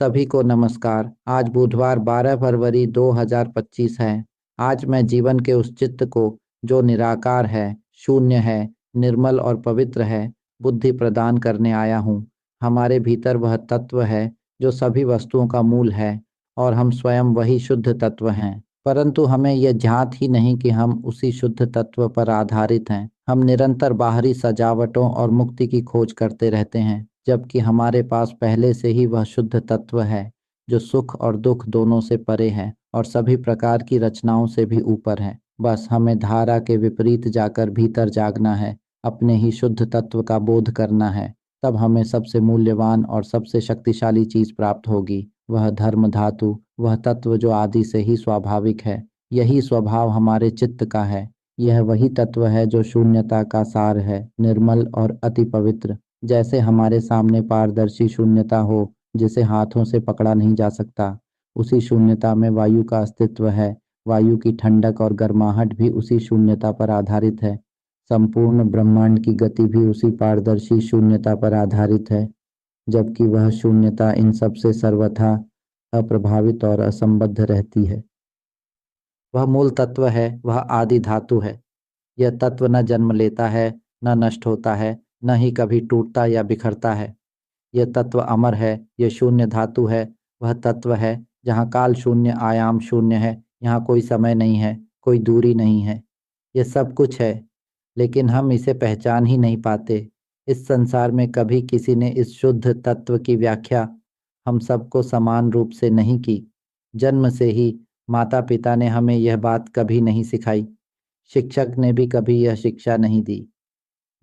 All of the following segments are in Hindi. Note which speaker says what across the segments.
Speaker 1: सभी को नमस्कार। आज बुधवार 12 फरवरी 2025 है। आज मैं जीवन के उस चित्त को जो निराकार है, शून्य है, निर्मल और पवित्र है, बुद्धि प्रदान करने आया हूँ। हमारे भीतर वह तत्व है जो सभी वस्तुओं का मूल है और हम स्वयं वही शुद्ध तत्व हैं। परंतु हमें यह ज्ञात ही नहीं कि हम उसी शुद्ध तत्व पर आधारित हैं। हम निरंतर बाहरी सजावटों और मुक्ति की खोज करते रहते हैं, जबकि हमारे पास पहले से ही वह शुद्ध तत्व है जो सुख और दुख दोनों से परे है और सभी प्रकार की रचनाओं से भी ऊपर है। बस हमें धारा के विपरीत जाकर भीतर जागना है, अपने ही शुद्ध तत्व का बोध करना है। तब हमें सबसे मूल्यवान और सबसे शक्तिशाली चीज प्राप्त होगी, वह धर्म धातु, वह तत्व जो आदि से ही स्वाभाविक है। यही स्वभाव हमारे चित्त का है। यह वही तत्व है जो शून्यता का सार है, निर्मल और अति पवित्र। जैसे हमारे सामने पारदर्शी शून्यता हो जिसे हाथों से पकड़ा नहीं जा सकता, उसी शून्यता में वायु का अस्तित्व है। वायु की ठंडक और गर्माहट भी उसी शून्यता पर आधारित है। संपूर्ण ब्रह्मांड की गति भी उसी पारदर्शी शून्यता पर आधारित है, जबकि वह शून्यता इन सब से सर्वथा अप्रभावित और असंबद्ध रहती है। वह मूल तत्व है, वह आदि धातु है। यह तत्व न जन्म लेता है, न नष्ट होता है, न ही कभी टूटता या बिखरता है। यह तत्व अमर है, यह शून्य धातु है। वह तत्व है जहाँ काल शून्य, आयाम शून्य है। यहाँ कोई समय नहीं है, कोई दूरी नहीं है। यह सब कुछ है, लेकिन हम इसे पहचान ही नहीं पाते। इस संसार में कभी किसी ने इस शुद्ध तत्व की व्याख्या हम सबको समान रूप से नहीं की। जन्म से ही माता पिता ने हमें यह बात कभी नहीं सिखाई। शिक्षक ने भी कभी यह शिक्षा नहीं दी।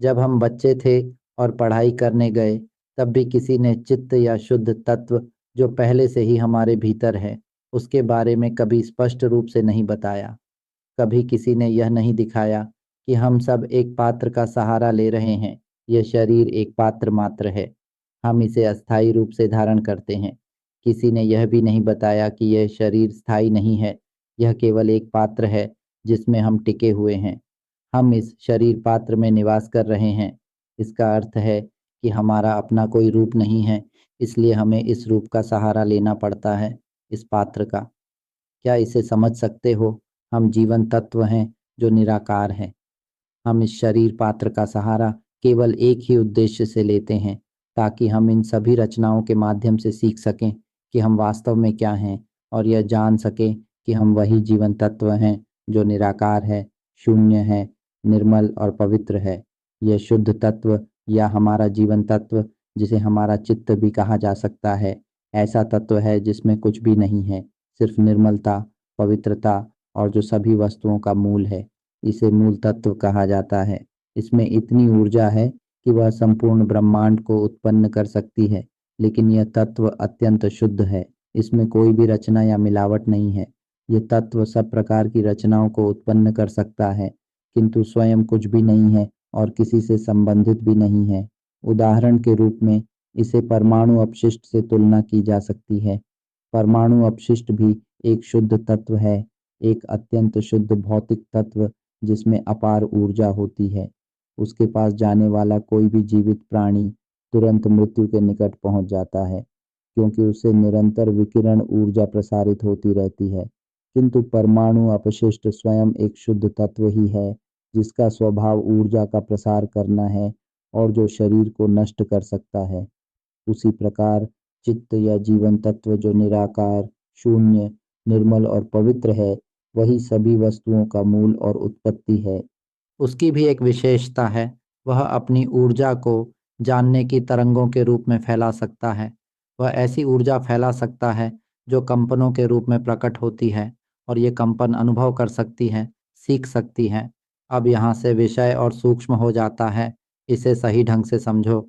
Speaker 1: जब हम बच्चे थे और पढ़ाई करने गए, तब भी किसी ने चित्त या शुद्ध तत्व जो पहले से ही हमारे भीतर है, उसके बारे में कभी स्पष्ट रूप से नहीं बताया। कभी किसी ने यह नहीं दिखाया कि हम सब एक पात्र का सहारा ले रहे हैं। यह शरीर एक पात्र मात्र है, हम इसे अस्थायी रूप से धारण करते हैं। किसी ने यह भी नहीं बताया कि यह शरीर स्थायी नहीं है, यह केवल एक पात्र है जिसमें हम टिके हुए हैं। हम इस शरीर पात्र में निवास कर रहे हैं। इसका अर्थ है कि हमारा अपना कोई रूप नहीं है, इसलिए हमें इस रूप का सहारा लेना पड़ता है, इस पात्र का। क्या इसे समझ सकते हो? हम जीवन तत्व हैं जो निराकार है। हम इस शरीर पात्र का सहारा केवल एक ही उद्देश्य से लेते हैं, ताकि हम इन सभी रचनाओं के माध्यम से सीख सकें कि हम वास्तव में क्या हैं, और यह जान सकें कि हम वही जीवन तत्व हैं जो निराकार है, शून्य है, निर्मल और पवित्र है। यह शुद्ध तत्व या हमारा जीवन तत्व, जिसे हमारा चित्त भी कहा जा सकता है, ऐसा तत्व है जिसमें कुछ भी नहीं है, सिर्फ निर्मलता, पवित्रता और जो सभी वस्तुओं का मूल है। इसे मूल तत्व कहा जाता है। इसमें इतनी ऊर्जा है कि वह संपूर्ण ब्रह्मांड को उत्पन्न कर सकती है, लेकिन यह तत्व अत्यंत शुद्ध है। इसमें कोई भी रचना या मिलावट नहीं है। यह तत्व सब प्रकार की रचनाओं को उत्पन्न कर सकता है, किंतु स्वयं कुछ भी नहीं है और किसी से संबंधित भी नहीं है। उदाहरण के रूप में इसे परमाणु अपशिष्ट से तुलना की जा सकती है। परमाणु अपशिष्ट भी एक शुद्ध तत्व है, एक अत्यंत शुद्ध भौतिक तत्व जिसमें अपार ऊर्जा होती है। उसके पास जाने वाला कोई भी जीवित प्राणी तुरंत मृत्यु के निकट पहुंच जाता है, क्योंकि उससे निरंतर विकिरण ऊर्जा प्रसारित होती रहती है। किंतु परमाणु अपशिष्ट स्वयं एक शुद्ध तत्व ही है, जिसका स्वभाव ऊर्जा का प्रसार करना है और जो शरीर को नष्ट कर सकता है। उसी प्रकार चित्त या जीवन तत्व जो निराकार, शून्य, निर्मल और पवित्र है, वही सभी वस्तुओं का मूल और उत्पत्ति है। उसकी भी एक विशेषता है, वह अपनी ऊर्जा को जानने की तरंगों के रूप में फैला सकता है। वह ऐसी ऊर्जा फैला सकता है जो कंपनों के रूप में प्रकट होती है, और ये कंपन अनुभव कर सकती है, सीख सकती है। अब यहाँ से विषय और सूक्ष्म हो जाता है, इसे सही ढंग से समझो।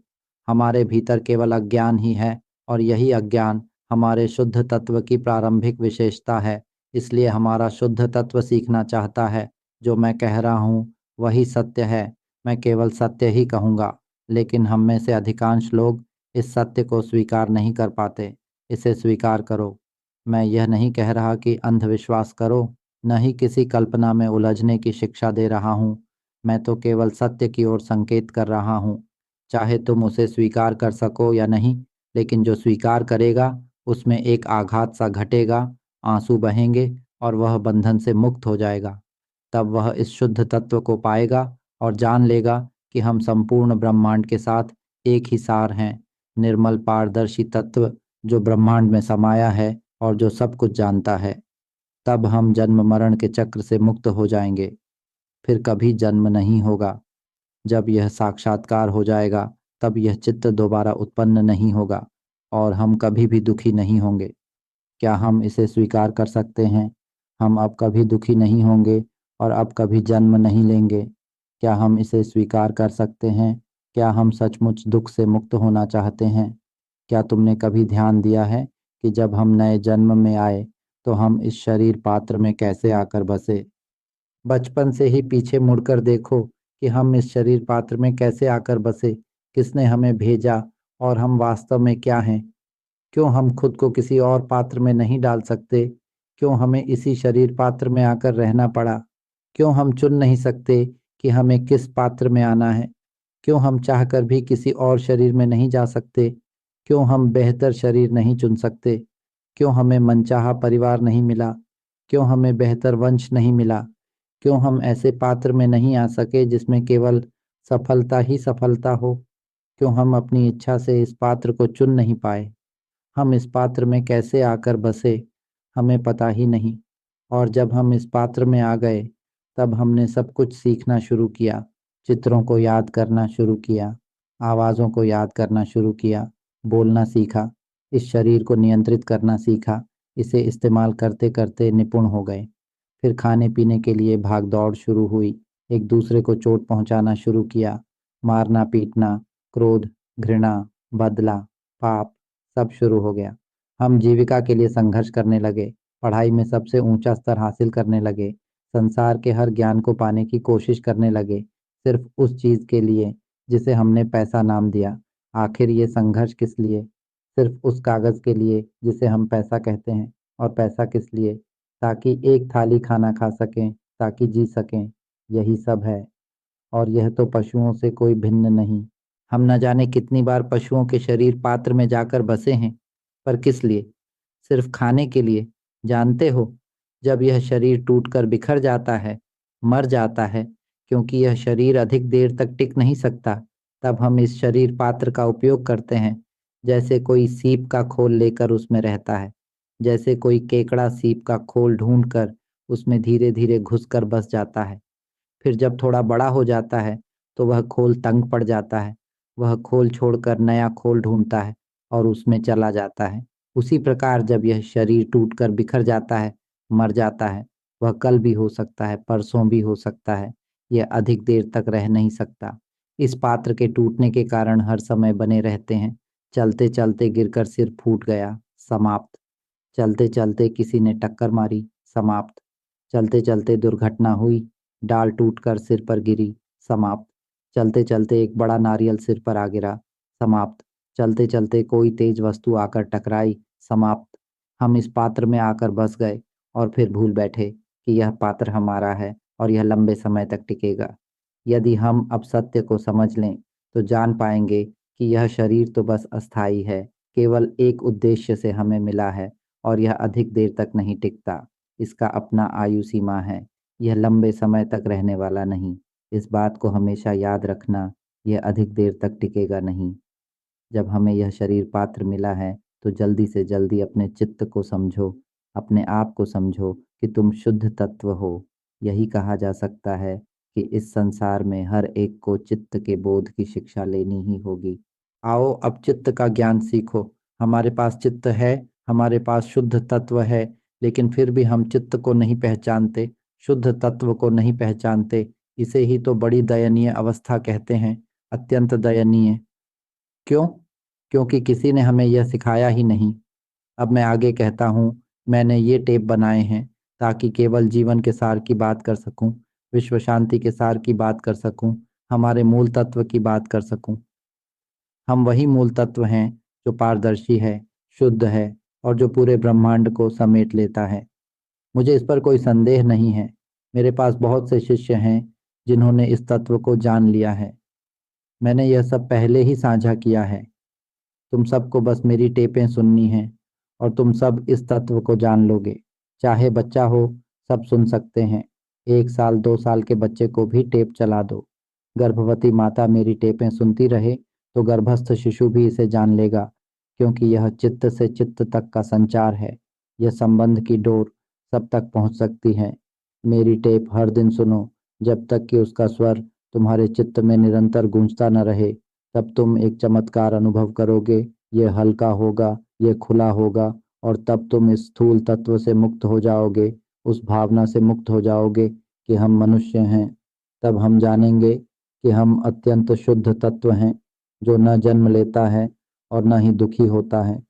Speaker 1: हमारे भीतर केवल अज्ञान ही है, और यही अज्ञान हमारे शुद्ध तत्व की प्रारंभिक विशेषता है। इसलिए हमारा शुद्ध तत्व सीखना चाहता है। जो मैं कह रहा हूँ वही सत्य है, मैं केवल सत्य ही कहूँगा। लेकिन हम में से अधिकांश लोग इस सत्य को स्वीकार नहीं कर पाते। इसे स्वीकार करो। मैं यह नहीं कह रहा कि अंधविश्वास करो, न ही किसी कल्पना में उलझने की शिक्षा दे रहा हूँ। मैं तो केवल सत्य की ओर संकेत कर रहा हूँ। चाहे तुम उसे स्वीकार कर सको या नहीं, लेकिन जो स्वीकार करेगा उसमें एक आघात सा घटेगा, आंसू बहेंगे और वह बंधन से मुक्त हो जाएगा। तब वह इस शुद्ध तत्व को पाएगा और जान लेगा कि हम संपूर्ण ब्रह्मांड के साथ एक ही सार हैं, निर्मल पारदर्शी तत्व जो ब्रह्मांड में समाया है और जो सब कुछ जानता है। तब हम जन्म मरण के चक्र से मुक्त हो जाएंगे, फिर कभी जन्म नहीं होगा। जब यह साक्षात्कार हो जाएगा तब यह चित्त दोबारा उत्पन्न नहीं होगा और हम कभी भी दुखी नहीं होंगे। क्या हम इसे स्वीकार कर सकते हैं? हम अब कभी दुखी नहीं होंगे और अब कभी जन्म नहीं लेंगे। क्या हम इसे स्वीकार कर सकते हैं? क्या हम सचमुच दुख से मुक्त होना चाहते हैं? क्या तुमने कभी ध्यान दिया है कि जब हम नए जन्म में आए तो हम इस शरीर पात्र में कैसे आकर बसे? बचपन से ही पीछे मुड़कर देखो कि हम इस शरीर पात्र में कैसे आकर बसे, किसने हमें भेजा और हम वास्तव में क्या हैं। क्यों हम खुद को किसी और पात्र में नहीं डाल सकते? क्यों हमें इसी शरीर पात्र में आकर रहना पड़ा? क्यों हम चुन नहीं सकते कि हमें किस पात्र में आना है? क्यों हम चाहकर भी किसी और शरीर में नहीं जा सकते? क्यों हम बेहतर शरीर नहीं चुन सकते? क्यों हमें मनचाहा परिवार नहीं मिला? क्यों हमें बेहतर वंश नहीं मिला? क्यों हम ऐसे पात्र में नहीं आ सके जिसमें केवल सफलता ही सफलता हो? क्यों हम अपनी इच्छा से इस पात्र को चुन नहीं पाए? हम इस पात्र में कैसे आकर बसे, हमें पता ही नहीं। और जब हम इस पात्र में आ गए तब हमने सब कुछ सीखना शुरू किया। चित्रों को याद करना शुरू किया, आवाज़ों को याद करना शुरू किया, बोलना सीखा, इस शरीर को नियंत्रित करना सीखा, इसे इस्तेमाल करते करते निपुण हो गए। फिर खाने पीने के लिए भाग दौड़ शुरू हुई, एक दूसरे को चोट पहुंचाना शुरू किया, मारना पीटना, क्रोध, घृणा, बदला, पाप, सब शुरू हो गया। हम जीविका के लिए संघर्ष करने लगे, पढ़ाई में सबसे ऊंचा स्तर हासिल करने लगे, संसार के हर ज्ञान को पाने की कोशिश करने लगे, सिर्फ उस चीज के लिए जिसे हमने पैसा नाम दिया। आखिर ये संघर्ष किस लिए? सिर्फ उस कागज के लिए जिसे हम पैसा कहते हैं। और पैसा किस लिए? ताकि एक थाली खाना खा सकें, ताकि जी सकें। यही सब है। और यह तो पशुओं से कोई भिन्न नहीं। हम न जाने कितनी बार पशुओं के शरीर पात्र में जाकर बसे हैं, पर किस लिए? सिर्फ खाने के लिए। जानते हो, जब यह शरीर टूटकर बिखर जाता है, मर जाता है, क्योंकि यह शरीर अधिक देर तक टिक नहीं सकता, तब हम इस शरीर पात्र का उपयोग करते हैं, जैसे कोई सीप का खोल लेकर उसमें रहता है, जैसे कोई केकड़ा सीप का खोल ढूंढकर उसमें धीरे धीरे घुसकर बस जाता है। फिर जब थोड़ा बड़ा हो जाता है तो वह खोल तंग पड़ जाता है, वह खोल छोड़कर नया खोल ढूंढता है और उसमें चला जाता है। उसी प्रकार जब यह शरीर टूटकर बिखर जाता है, मर जाता है, वह कल भी हो सकता है, परसों भी हो सकता है, यह अधिक देर तक रह नहीं सकता। इस पात्र के टूटने के कारण हर समय बने रहते हैं। चलते चलते गिरकर सिर फूट गया, समाप्त। चलते चलते किसी ने टक्कर मारी, समाप्त। चलते चलते दुर्घटना हुई, डाल टूटकर सिर पर गिरी, समाप्त। चलते चलते एक बड़ा नारियल सिर पर आ गिरा, समाप्त। चलते चलते कोई तेज वस्तु आकर टकराई, समाप्त। हम इस पात्र में आकर बस गए और फिर भूल बैठे कि यह पात्र हमारा है और यह लंबे समय तक टिकेगा। यदि हम अब सत्य को समझ लें तो जान पाएंगे कि यह शरीर तो बस अस्थाई है, केवल एक उद्देश्य से हमें मिला है और यह अधिक देर तक नहीं टिकता। इसका अपना आयु सीमा है, यह लंबे समय तक रहने वाला नहीं। इस बात को हमेशा याद रखना, यह अधिक देर तक टिकेगा नहीं। जब हमें यह शरीर पात्र मिला है तो जल्दी से जल्दी अपने चित्त को समझो, अपने आप को समझो कि तुम शुद्ध तत्व हो। यही कहा जा सकता है कि इस संसार में हर एक को चित्त के बोध की शिक्षा लेनी ही होगी। आओ अब चित्त का ज्ञान सीखो। हमारे पास चित्त है, हमारे पास शुद्ध तत्व है, लेकिन फिर भी हम चित्त को नहीं पहचानते, शुद्ध तत्व को नहीं पहचानते। इसे ही तो बड़ी दयनीय अवस्था कहते हैं, अत्यंत दयनीय। क्यों? क्योंकि किसी ने हमें यह सिखाया ही नहीं। अब मैं आगे कहता हूँ, मैंने ये टेप बनाए हैं ताकि केवल जीवन के सार की बात कर सकूं, विश्व शांति के सार की बात कर सकूं, हमारे मूल तत्व की बात कर सकूं। हम वही मूल तत्व हैं जो पारदर्शी है, शुद्ध है और जो पूरे ब्रह्मांड को समेट लेता है। मुझे इस पर कोई संदेह नहीं है। मेरे पास बहुत से शिष्य हैं जिन्होंने इस तत्व को जान लिया है। मैंने यह सब पहले ही साझा किया है। तुम सबको बस मेरी टेपें सुननी हैं और तुम सब इस तत्व को जान लोगे। चाहे बच्चा हो, सब सुन सकते हैं। 1 साल 2 साल के बच्चे को भी टेप चला दो। गर्भवती माता मेरी टेपें सुनती रहे तो गर्भस्थ शिशु भी इसे जान लेगा, क्योंकि यह चित्त से चित्त तक का संचार है। यह संबंध की डोर सब तक पहुंच सकती है। मेरी टेप हर दिन सुनो, जब तक कि उसका स्वर तुम्हारे चित्त में निरंतर गूंजता न रहे। तब तुम एक चमत्कार अनुभव करोगे। ये हल्का होगा, ये खुला होगा, और तब तुम इस स्थूल तत्व से मुक्त हो जाओगे, उस भावना से मुक्त हो जाओगे कि हम मनुष्य हैं। तब हम जानेंगे कि हम अत्यंत शुद्ध तत्व हैं, जो न जन्म लेता है और न ही दुखी होता है।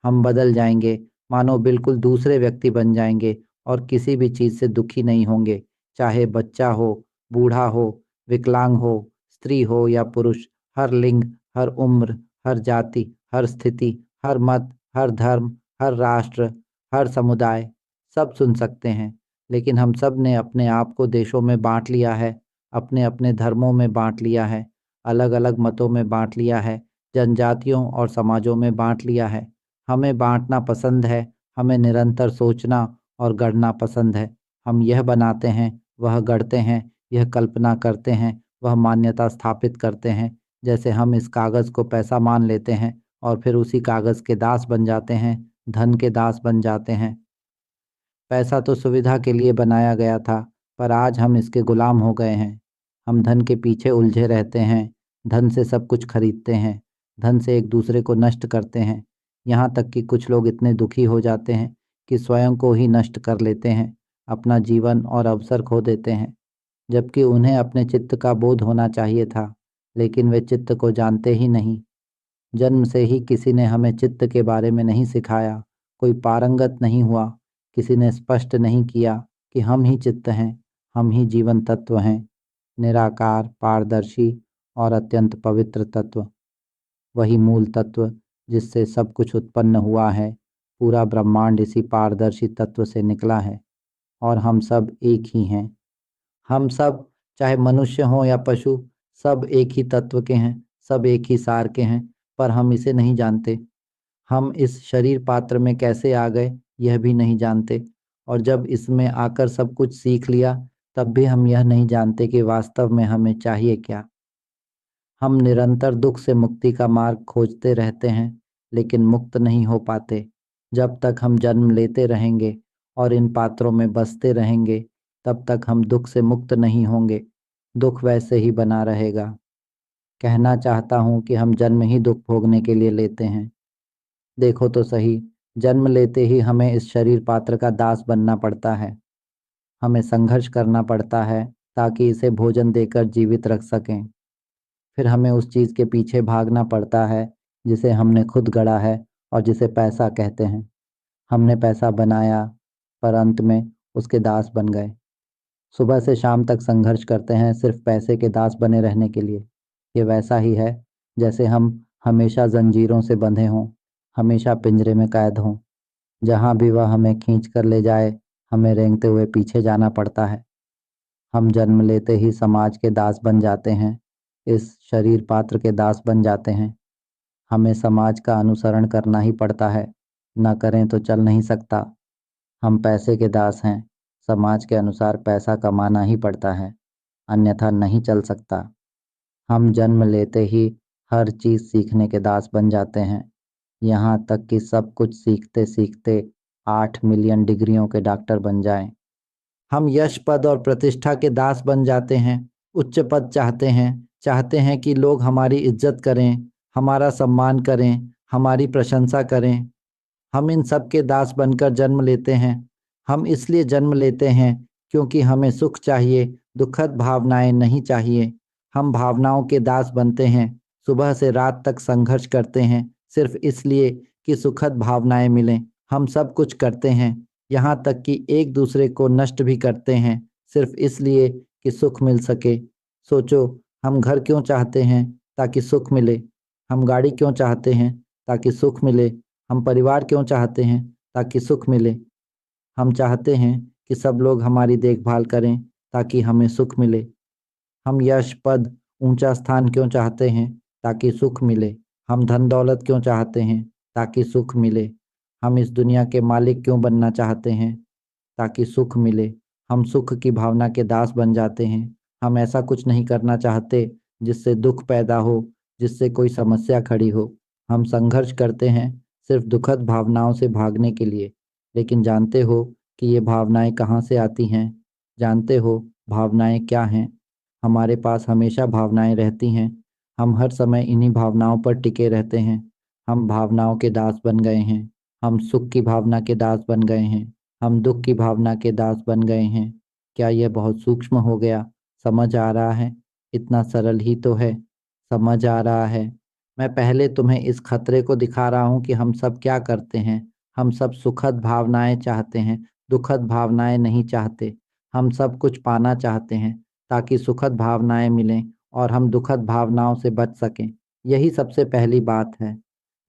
Speaker 1: हम बदल जाएंगे, मानो बिल्कुल दूसरे व्यक्ति बन जाएंगे, और किसी भी चीज से दुखी नहीं होंगे। चाहे बच्चा हो, बूढ़ा हो, विकलांग हो, स्त्री हो या पुरुष, हर लिंग, हर उम्र, हर जाति, हर स्थिति, हर मत, हर धर्म, हर राष्ट्र, हर समुदाय, सब सुन सकते हैं। लेकिन हम सब ने अपने आप को देशों में बांट लिया है, अपने अपने धर्मों में बांट लिया है, अलग अलग मतों में बांट लिया है, जनजातियों और समाजों में बांट लिया है। हमें बांटना पसंद है, हमें निरंतर सोचना और गढ़ना पसंद है। हम यह बनाते हैं, वह गढ़ते हैं, यह कल्पना करते हैं, वह मान्यता स्थापित करते हैं। जैसे हम इस कागज को पैसा मान लेते हैं और फिर उसी कागज के दास बन जाते हैं, धन के दास बन जाते हैं। पैसा तो सुविधा के लिए बनाया गया था, पर आज हम इसके गुलाम हो गए हैं। हम धन के पीछे उलझे रहते हैं, धन से सब कुछ खरीदते हैं, धन से एक दूसरे को नष्ट करते हैं। यहाँ तक कि कुछ लोग इतने दुखी हो जाते हैं कि स्वयं को ही नष्ट कर लेते हैं, अपना जीवन और अवसर खो देते हैं। जबकि उन्हें अपने चित्त का बोध होना चाहिए था, लेकिन वे चित्त को जानते ही नहीं। जन्म से ही किसी ने हमें चित्त के बारे में नहीं सिखाया, कोई पारंगत नहीं हुआ, किसी ने स्पष्ट नहीं किया कि हम ही चित्त हैं, हम ही जीवन तत्व हैं, निराकार, पारदर्शी और अत्यंत पवित्र तत्व। वही मूल तत्व जिससे सब कुछ उत्पन्न हुआ है। पूरा ब्रह्मांड इसी पारदर्शी तत्व से निकला है, और हम सब एक ही हैं। हम सब, चाहे मनुष्य हों या पशु, सब एक ही तत्व के हैं, सब एक ही सार के हैं, पर हम इसे नहीं जानते। हम इस शरीर पात्र में कैसे आ गए, यह भी नहीं जानते। और जब इसमें आकर सब कुछ सीख लिया, तब भी हम यह नहीं जानते कि वास्तव में हमें चाहिए क्या। हम निरंतर दुख से मुक्ति का मार्ग खोजते रहते हैं, लेकिन मुक्त नहीं हो पाते। जब तक हम जन्म लेते रहेंगे और इन पात्रों में बसते रहेंगे, तब तक हम दुख से मुक्त नहीं होंगे। दुख वैसे ही बना रहेगा। कहना चाहता हूँ कि हम जन्म ही दुख भोगने के लिए लेते हैं। देखो तो सही, जन्म लेते ही हमें इस शरीर पात्र का दास बनना पड़ता है। हमें संघर्ष करना पड़ता है ताकि इसे भोजन देकर जीवित रख सकें। फिर हमें उस चीज के पीछे भागना पड़ता है जिसे हमने खुद गढ़ा है और जिसे पैसा कहते हैं। हमने पैसा बनाया, पर अंत में उसके दास बन गए। सुबह से शाम तक संघर्ष करते हैं सिर्फ पैसे के दास बने रहने के लिए। ये वैसा ही है जैसे हम हमेशा जंजीरों से बंधे हों, हमेशा पिंजरे में कैद हों। जहां भी वह हमें खींच कर ले जाए, हमें रेंगते हुए पीछे जाना पड़ता है। हम जन्म लेते ही समाज के दास बन जाते हैं, इस शरीर पात्र के दास बन जाते हैं। हमें समाज का अनुसरण करना ही पड़ता है, न करें तो चल नहीं सकता। हम पैसे के दास हैं, समाज के अनुसार पैसा कमाना ही पड़ता है, अन्यथा नहीं चल सकता। हम जन्म लेते ही हर चीज सीखने के दास बन जाते हैं, यहाँ तक कि सब कुछ सीखते सीखते 8 मिलियन डिग्रियों के डॉक्टर बन जाएं। हम यश, पद और प्रतिष्ठा के दास बन जाते हैं। उच्च पद चाहते हैं, चाहते हैं कि लोग हमारी इज्जत करें, हमारा सम्मान करें, हमारी प्रशंसा करें। हम इन सब के दास बनकर जन्म लेते हैं। हम इसलिए जन्म लेते हैं क्योंकि हमें सुख चाहिए, दुखद भावनाएं नहीं चाहिए। हम भावनाओं के दास बनते हैं, सुबह से रात तक संघर्ष करते हैं सिर्फ इसलिए कि सुखद भावनाएं मिलें। हम सब कुछ करते हैं, यहाँ तक कि एक दूसरे को नष्ट भी करते हैं सिर्फ इसलिए कि सुख मिल सके। सोचो, हम घर क्यों चाहते हैं? ताकि सुख मिले। हम गाड़ी क्यों चाहते हैं? ताकि सुख मिले। हम परिवार क्यों चाहते हैं? ताकि सुख मिले। हम चाहते हैं कि सब लोग हमारी देखभाल करें ताकि हमें सुख मिले। हम यश, पद, ऊंचा स्थान क्यों चाहते हैं? ताकि सुख मिले। हम धन दौलत क्यों चाहते हैं? ताकि सुख मिले। हम इस दुनिया के मालिक क्यों बनना चाहते हैं? ताकि सुख मिले। हम सुख की भावना के दास बन जाते हैं। हम ऐसा कुछ नहीं करना चाहते जिससे दुख पैदा हो, जिससे कोई समस्या खड़ी हो। हम संघर्ष करते हैं सिर्फ दुखद भावनाओं से भागने के लिए। लेकिन जानते हो कि ये भावनाएं कहाँ से आती हैं? जानते हो भावनाएं क्या हैं? हमारे पास हमेशा भावनाएं रहती हैं। हम हर समय इन्हीं भावनाओं पर टिके रहते हैं। हम भावनाओं के दास बन गए हैं। हम सुख की भावना के दास बन गए हैं। हम दुख की भावना के दास बन गए हैं। क्या यह बहुत सूक्ष्म हो गया? समझ आ रहा है? इतना सरल ही तो है। समझ आ रहा है? मैं पहले तुम्हें इस खतरे को दिखा रहा हूं कि हम सब क्या करते हैं। हम सब सुखद भावनाएं चाहते हैं, दुखद भावनाएं नहीं चाहते। हम सब कुछ पाना चाहते हैं ताकि सुखद भावनाएं मिलें और हम दुखद भावनाओं से बच सकें। यही सबसे पहली बात है।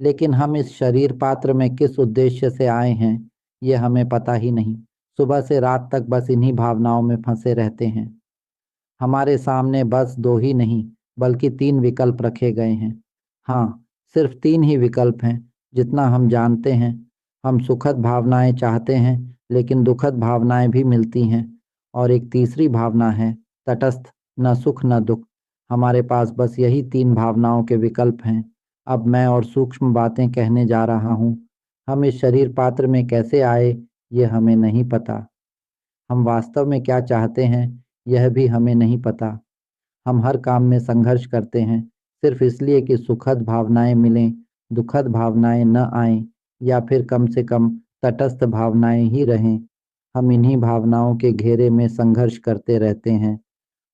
Speaker 1: लेकिन हम इस शरीर पात्र में किस उद्देश्य से आए हैं ये हमें पता ही नहीं। सुबह से रात तक बस इन्हीं भावनाओं में फंसे रहते हैं। हमारे सामने बस दो ही नहीं बल्कि तीन विकल्प रखे गए हैं। हाँ, सिर्फ तीन ही विकल्प हैं जितना हम जानते हैं। हम सुखद भावनाएं चाहते हैं लेकिन दुखद भावनाएं भी मिलती हैं। और एक तीसरी भावना है तटस्थ, न सुख न दुख। हमारे पास बस यही तीन भावनाओं के विकल्प हैं। अब मैं और सूक्ष्म बातें कहने जा रहा हूँ। हम इस शरीर पात्र में कैसे आए ये हमें नहीं पता। हम वास्तव में क्या चाहते हैं यह भी हमें नहीं पता। हम हर काम में संघर्ष करते हैं सिर्फ इसलिए कि सुखद भावनाएं मिलें, दुखद भावनाएं न आएं, या फिर कम से कम तटस्थ भावनाएं ही रहें। हम इन्हीं भावनाओं के घेरे में संघर्ष करते रहते हैं।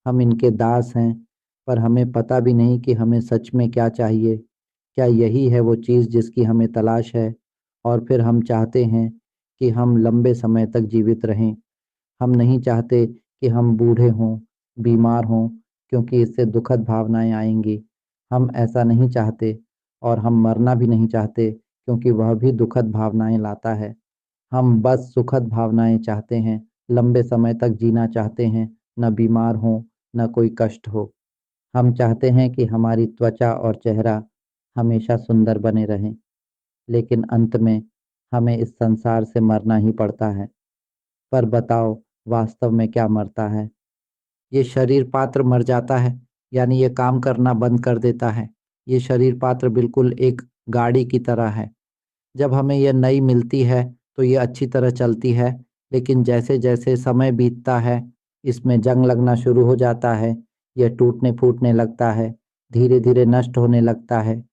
Speaker 1: हम इनके दास हैं, पर हमें पता भी नहीं कि हमें सच में क्या चाहिए। क्या यही है वो चीज़ जिसकी हमें तलाश है? और फिर हम चाहते हैं कि हम लंबे समय तक जीवित रहें। हम नहीं चाहते कि हम बूढ़े हों, बीमार हों, क्योंकि इससे दुखद भावनाएं आएंगी। हम ऐसा नहीं चाहते। और हम मरना भी नहीं चाहते क्योंकि वह भी दुखद भावनाएं लाता है। हम बस सुखद भावनाएं चाहते हैं, लंबे समय तक जीना चाहते हैं, न बीमार हो, न कोई कष्ट हो। हम चाहते हैं कि हमारी त्वचा और चेहरा हमेशा सुंदर बने रहें। लेकिन अंत में हमें इस संसार से मरना ही पड़ता है। पर बताओ, वास्तव में क्या मरता है? ये शरीर पात्र मर जाता है, यानी ये काम करना बंद कर देता है। ये शरीर पात्र बिल्कुल एक गाड़ी की तरह है। जब हमें यह नई मिलती है तो ये अच्छी तरह चलती है। लेकिन जैसे जैसे समय बीतता है इसमें जंग लगना शुरू हो जाता है। यह टूटने फूटने लगता है, धीरे धीरे नष्ट होने लगता है।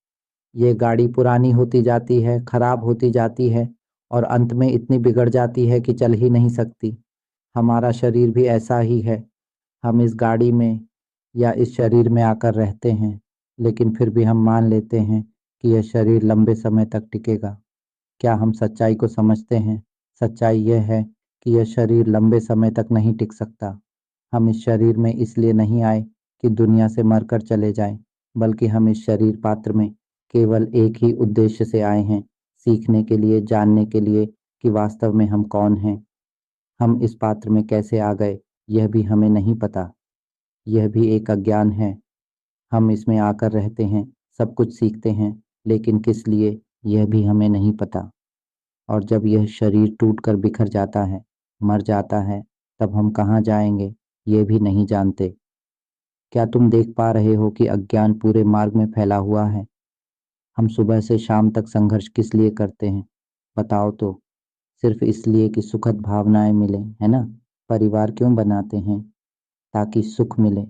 Speaker 1: ये गाड़ी पुरानी होती जाती है, खराब होती जाती है, और अंत में इतनी बिगड़ जाती है कि चल ही नहीं सकती। हमारा शरीर भी ऐसा ही है। हम इस गाड़ी में या इस शरीर में आकर रहते हैं, लेकिन फिर भी हम मान लेते हैं कि यह शरीर लंबे समय तक टिकेगा। क्या हम सच्चाई को समझते हैं? सच्चाई यह है कि यह शरीर लंबे समय तक नहीं टिक सकता। हम इस शरीर में इसलिए नहीं आए कि दुनिया से मरकर चले जाएं, बल्कि हम इस शरीर पात्र में केवल एक ही उद्देश्य से आए हैं, सीखने के लिए, जानने के लिए कि वास्तव में हम कौन हैं। हम इस पात्र में कैसे आ गए यह भी हमें नहीं पता। यह भी एक अज्ञान है। हम इसमें आकर रहते हैं, सब कुछ सीखते हैं, लेकिन किस लिए यह भी हमें नहीं पता। और जब यह शरीर टूटकर बिखर जाता है, मर जाता है, तब हम कहाँ जाएंगे ये भी नहीं जानते। क्या तुम देख पा रहे हो कि अज्ञान पूरे मार्ग में फैला हुआ है? हम सुबह से शाम तक संघर्ष किस लिए करते हैं? बताओ तो। सिर्फ इसलिए कि सुखद भावनाएं मिले, है ना? परिवार क्यों बनाते हैं? ताकि सुख मिले।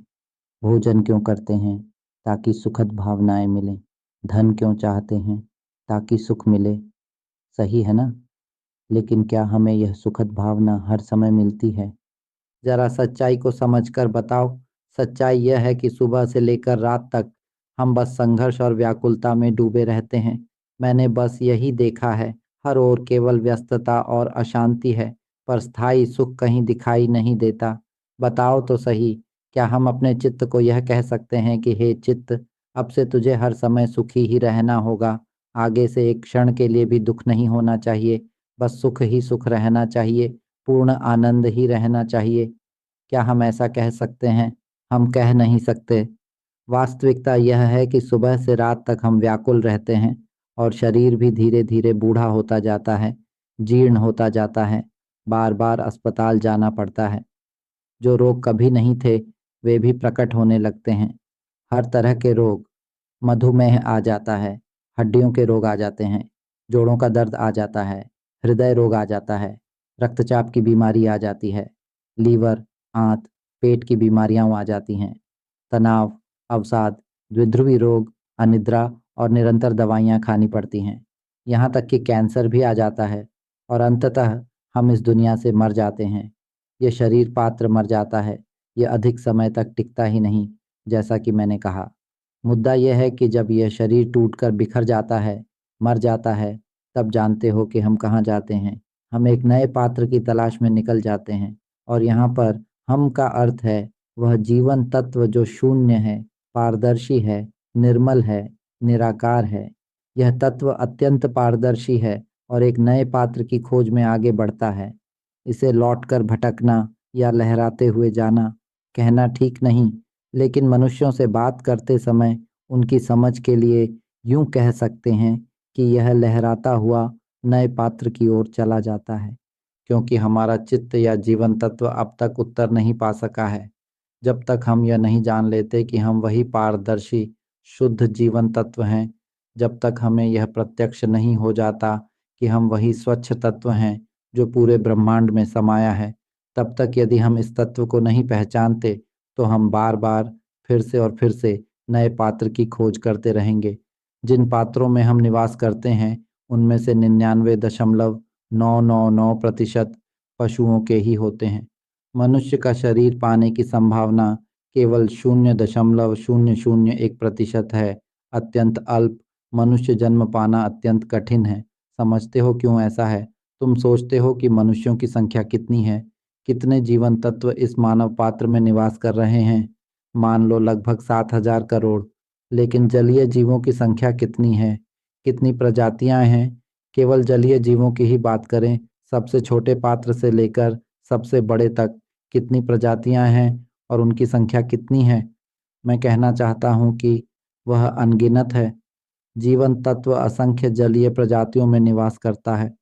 Speaker 1: भोजन क्यों करते हैं? ताकि सुखद भावनाएं मिले। धन क्यों चाहते हैं? ताकि सुख मिले। सही है ना? लेकिन क्या हमें यह सुखद भावना हर समय मिलती है? जरा सच्चाई को समझकर बताओ। सच्चाई यह है कि सुबह से लेकर रात तक हम बस संघर्ष और व्याकुलता में डूबे रहते हैं। मैंने बस यही देखा है। हर ओर केवल व्यस्तता और अशांति है, पर स्थायी सुख कहीं दिखाई नहीं देता। बताओ तो सही, क्या हम अपने चित्त को यह कह सकते हैं कि हे चित्त, अब से तुझे हर समय सुखी ही रहना होगा। आगे से एक क्षण के लिए भी दुख नहीं होना चाहिए। बस सुख ही सुख रहना चाहिए, पूर्ण आनंद ही रहना चाहिए। क्या हम ऐसा कह सकते हैं? हम कह नहीं सकते। वास्तविकता यह है कि सुबह से रात तक हम व्याकुल रहते हैं। और शरीर भी धीरे धीरे बूढ़ा होता जाता है, जीर्ण होता जाता है, बार बार अस्पताल जाना पड़ता है। जो रोग कभी नहीं थे वे भी प्रकट होने लगते हैं। हर तरह के रोग, मधुमेह आ जाता है, हड्डियों के रोग आ जाते हैं, जोड़ों का दर्द आ जाता है, हृदय रोग आ जाता है, रक्तचाप की बीमारी आ जाती है, लीवर, आंत, पेट की बीमारियां आ जाती हैं, तनाव, अवसाद, द्विध्रुवी रोग, अनिद्रा और निरंतर दवाइयां खानी पड़ती हैं। यहाँ तक कि कैंसर भी आ जाता है और अंततः हम इस दुनिया से मर जाते हैं। ये शरीर पात्र मर जाता है, ये अधिक समय तक टिकता ही नहीं, जैसा कि मैंने कहा। मुद्दा यह है कि जब यह शरीर टूटकर बिखर जाता है, मर जाता है, तब जानते हो कि हम कहाँ जाते हैं। हम एक नए पात्र की तलाश में निकल जाते हैं और यहाँ पर हम का अर्थ है वह जीवन तत्व जो शून्य है, पारदर्शी है, निर्मल है, निराकार है। यह तत्व अत्यंत पारदर्शी है और एक नए पात्र की खोज में आगे बढ़ता है। इसे लौटकर भटकना या लहराते हुए जाना कहना ठीक नहीं, लेकिन मनुष्यों से बात करते समय उनकी समझ के लिए यूं कह सकते हैं कि यह लहराता हुआ नए पात्र की ओर चला जाता है, क्योंकि हमारा चित्त या जीवन तत्व अब तक उत्तर नहीं पा सका है। जब तक हम यह नहीं जान लेते कि हम वही पारदर्शी शुद्ध जीवन तत्व हैं, जब तक हमें यह प्रत्यक्ष नहीं हो जाता कि हम वही स्वच्छ तत्व हैं जो पूरे ब्रह्मांड में समाया है, तब तक यदि हम इस तत्व को नहीं पहचानते तो हम बार बार फिर से और फिर से नए पात्र की खोज करते रहेंगे। जिन पात्रों में हम निवास करते हैं उनमें से 99.999% पशुओं के ही होते हैं। मनुष्य का शरीर पाने की संभावना केवल 0.001% है, अत्यंत अल्प। मनुष्य जन्म पाना अत्यंत कठिन है। समझते हो क्यों ऐसा है? तुम सोचते हो कि मनुष्यों की संख्या कितनी है? कितने जीवन तत्व इस मानव पात्र में निवास कर रहे हैं? मान लो लगभग 7,000 करोड़। लेकिन जलीय जीवों की संख्या कितनी है? कितनी प्रजातियां हैं? केवल जलीय जीवों की ही बात करें, सबसे छोटे पात्र से लेकर सबसे बड़े तक कितनी प्रजातियां हैं और उनकी संख्या कितनी है? मैं कहना चाहता हूं कि वह अनगिनत है। जीवन तत्व असंख्य जलीय प्रजातियों में निवास करता है।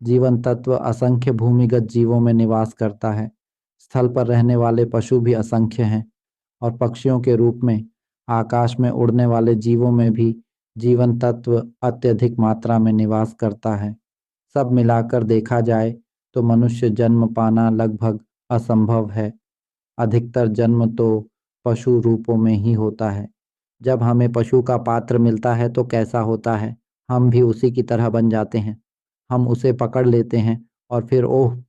Speaker 1: जीवन तत्व असंख्य भूमिगत जीवों में निवास करता है। स्थल पर रहने वाले पशु भी असंख्य हैं और पक्षियों के रूप में आकाश में उड़ने वाले जीवों में भी जीवन तत्व अत्यधिक मात्रा में निवास करता है। सब मिलाकर देखा जाए तो मनुष्य जन्म पाना लगभग असंभव है। अधिकतर जन्म तो पशु रूपों में ही होता है। जब हमें पशु का पात्र मिलता है तो कैसा होता है? हम भी उसी की तरह बन जाते हैं। हम उसे पकड़ लेते हैं और फिर ओह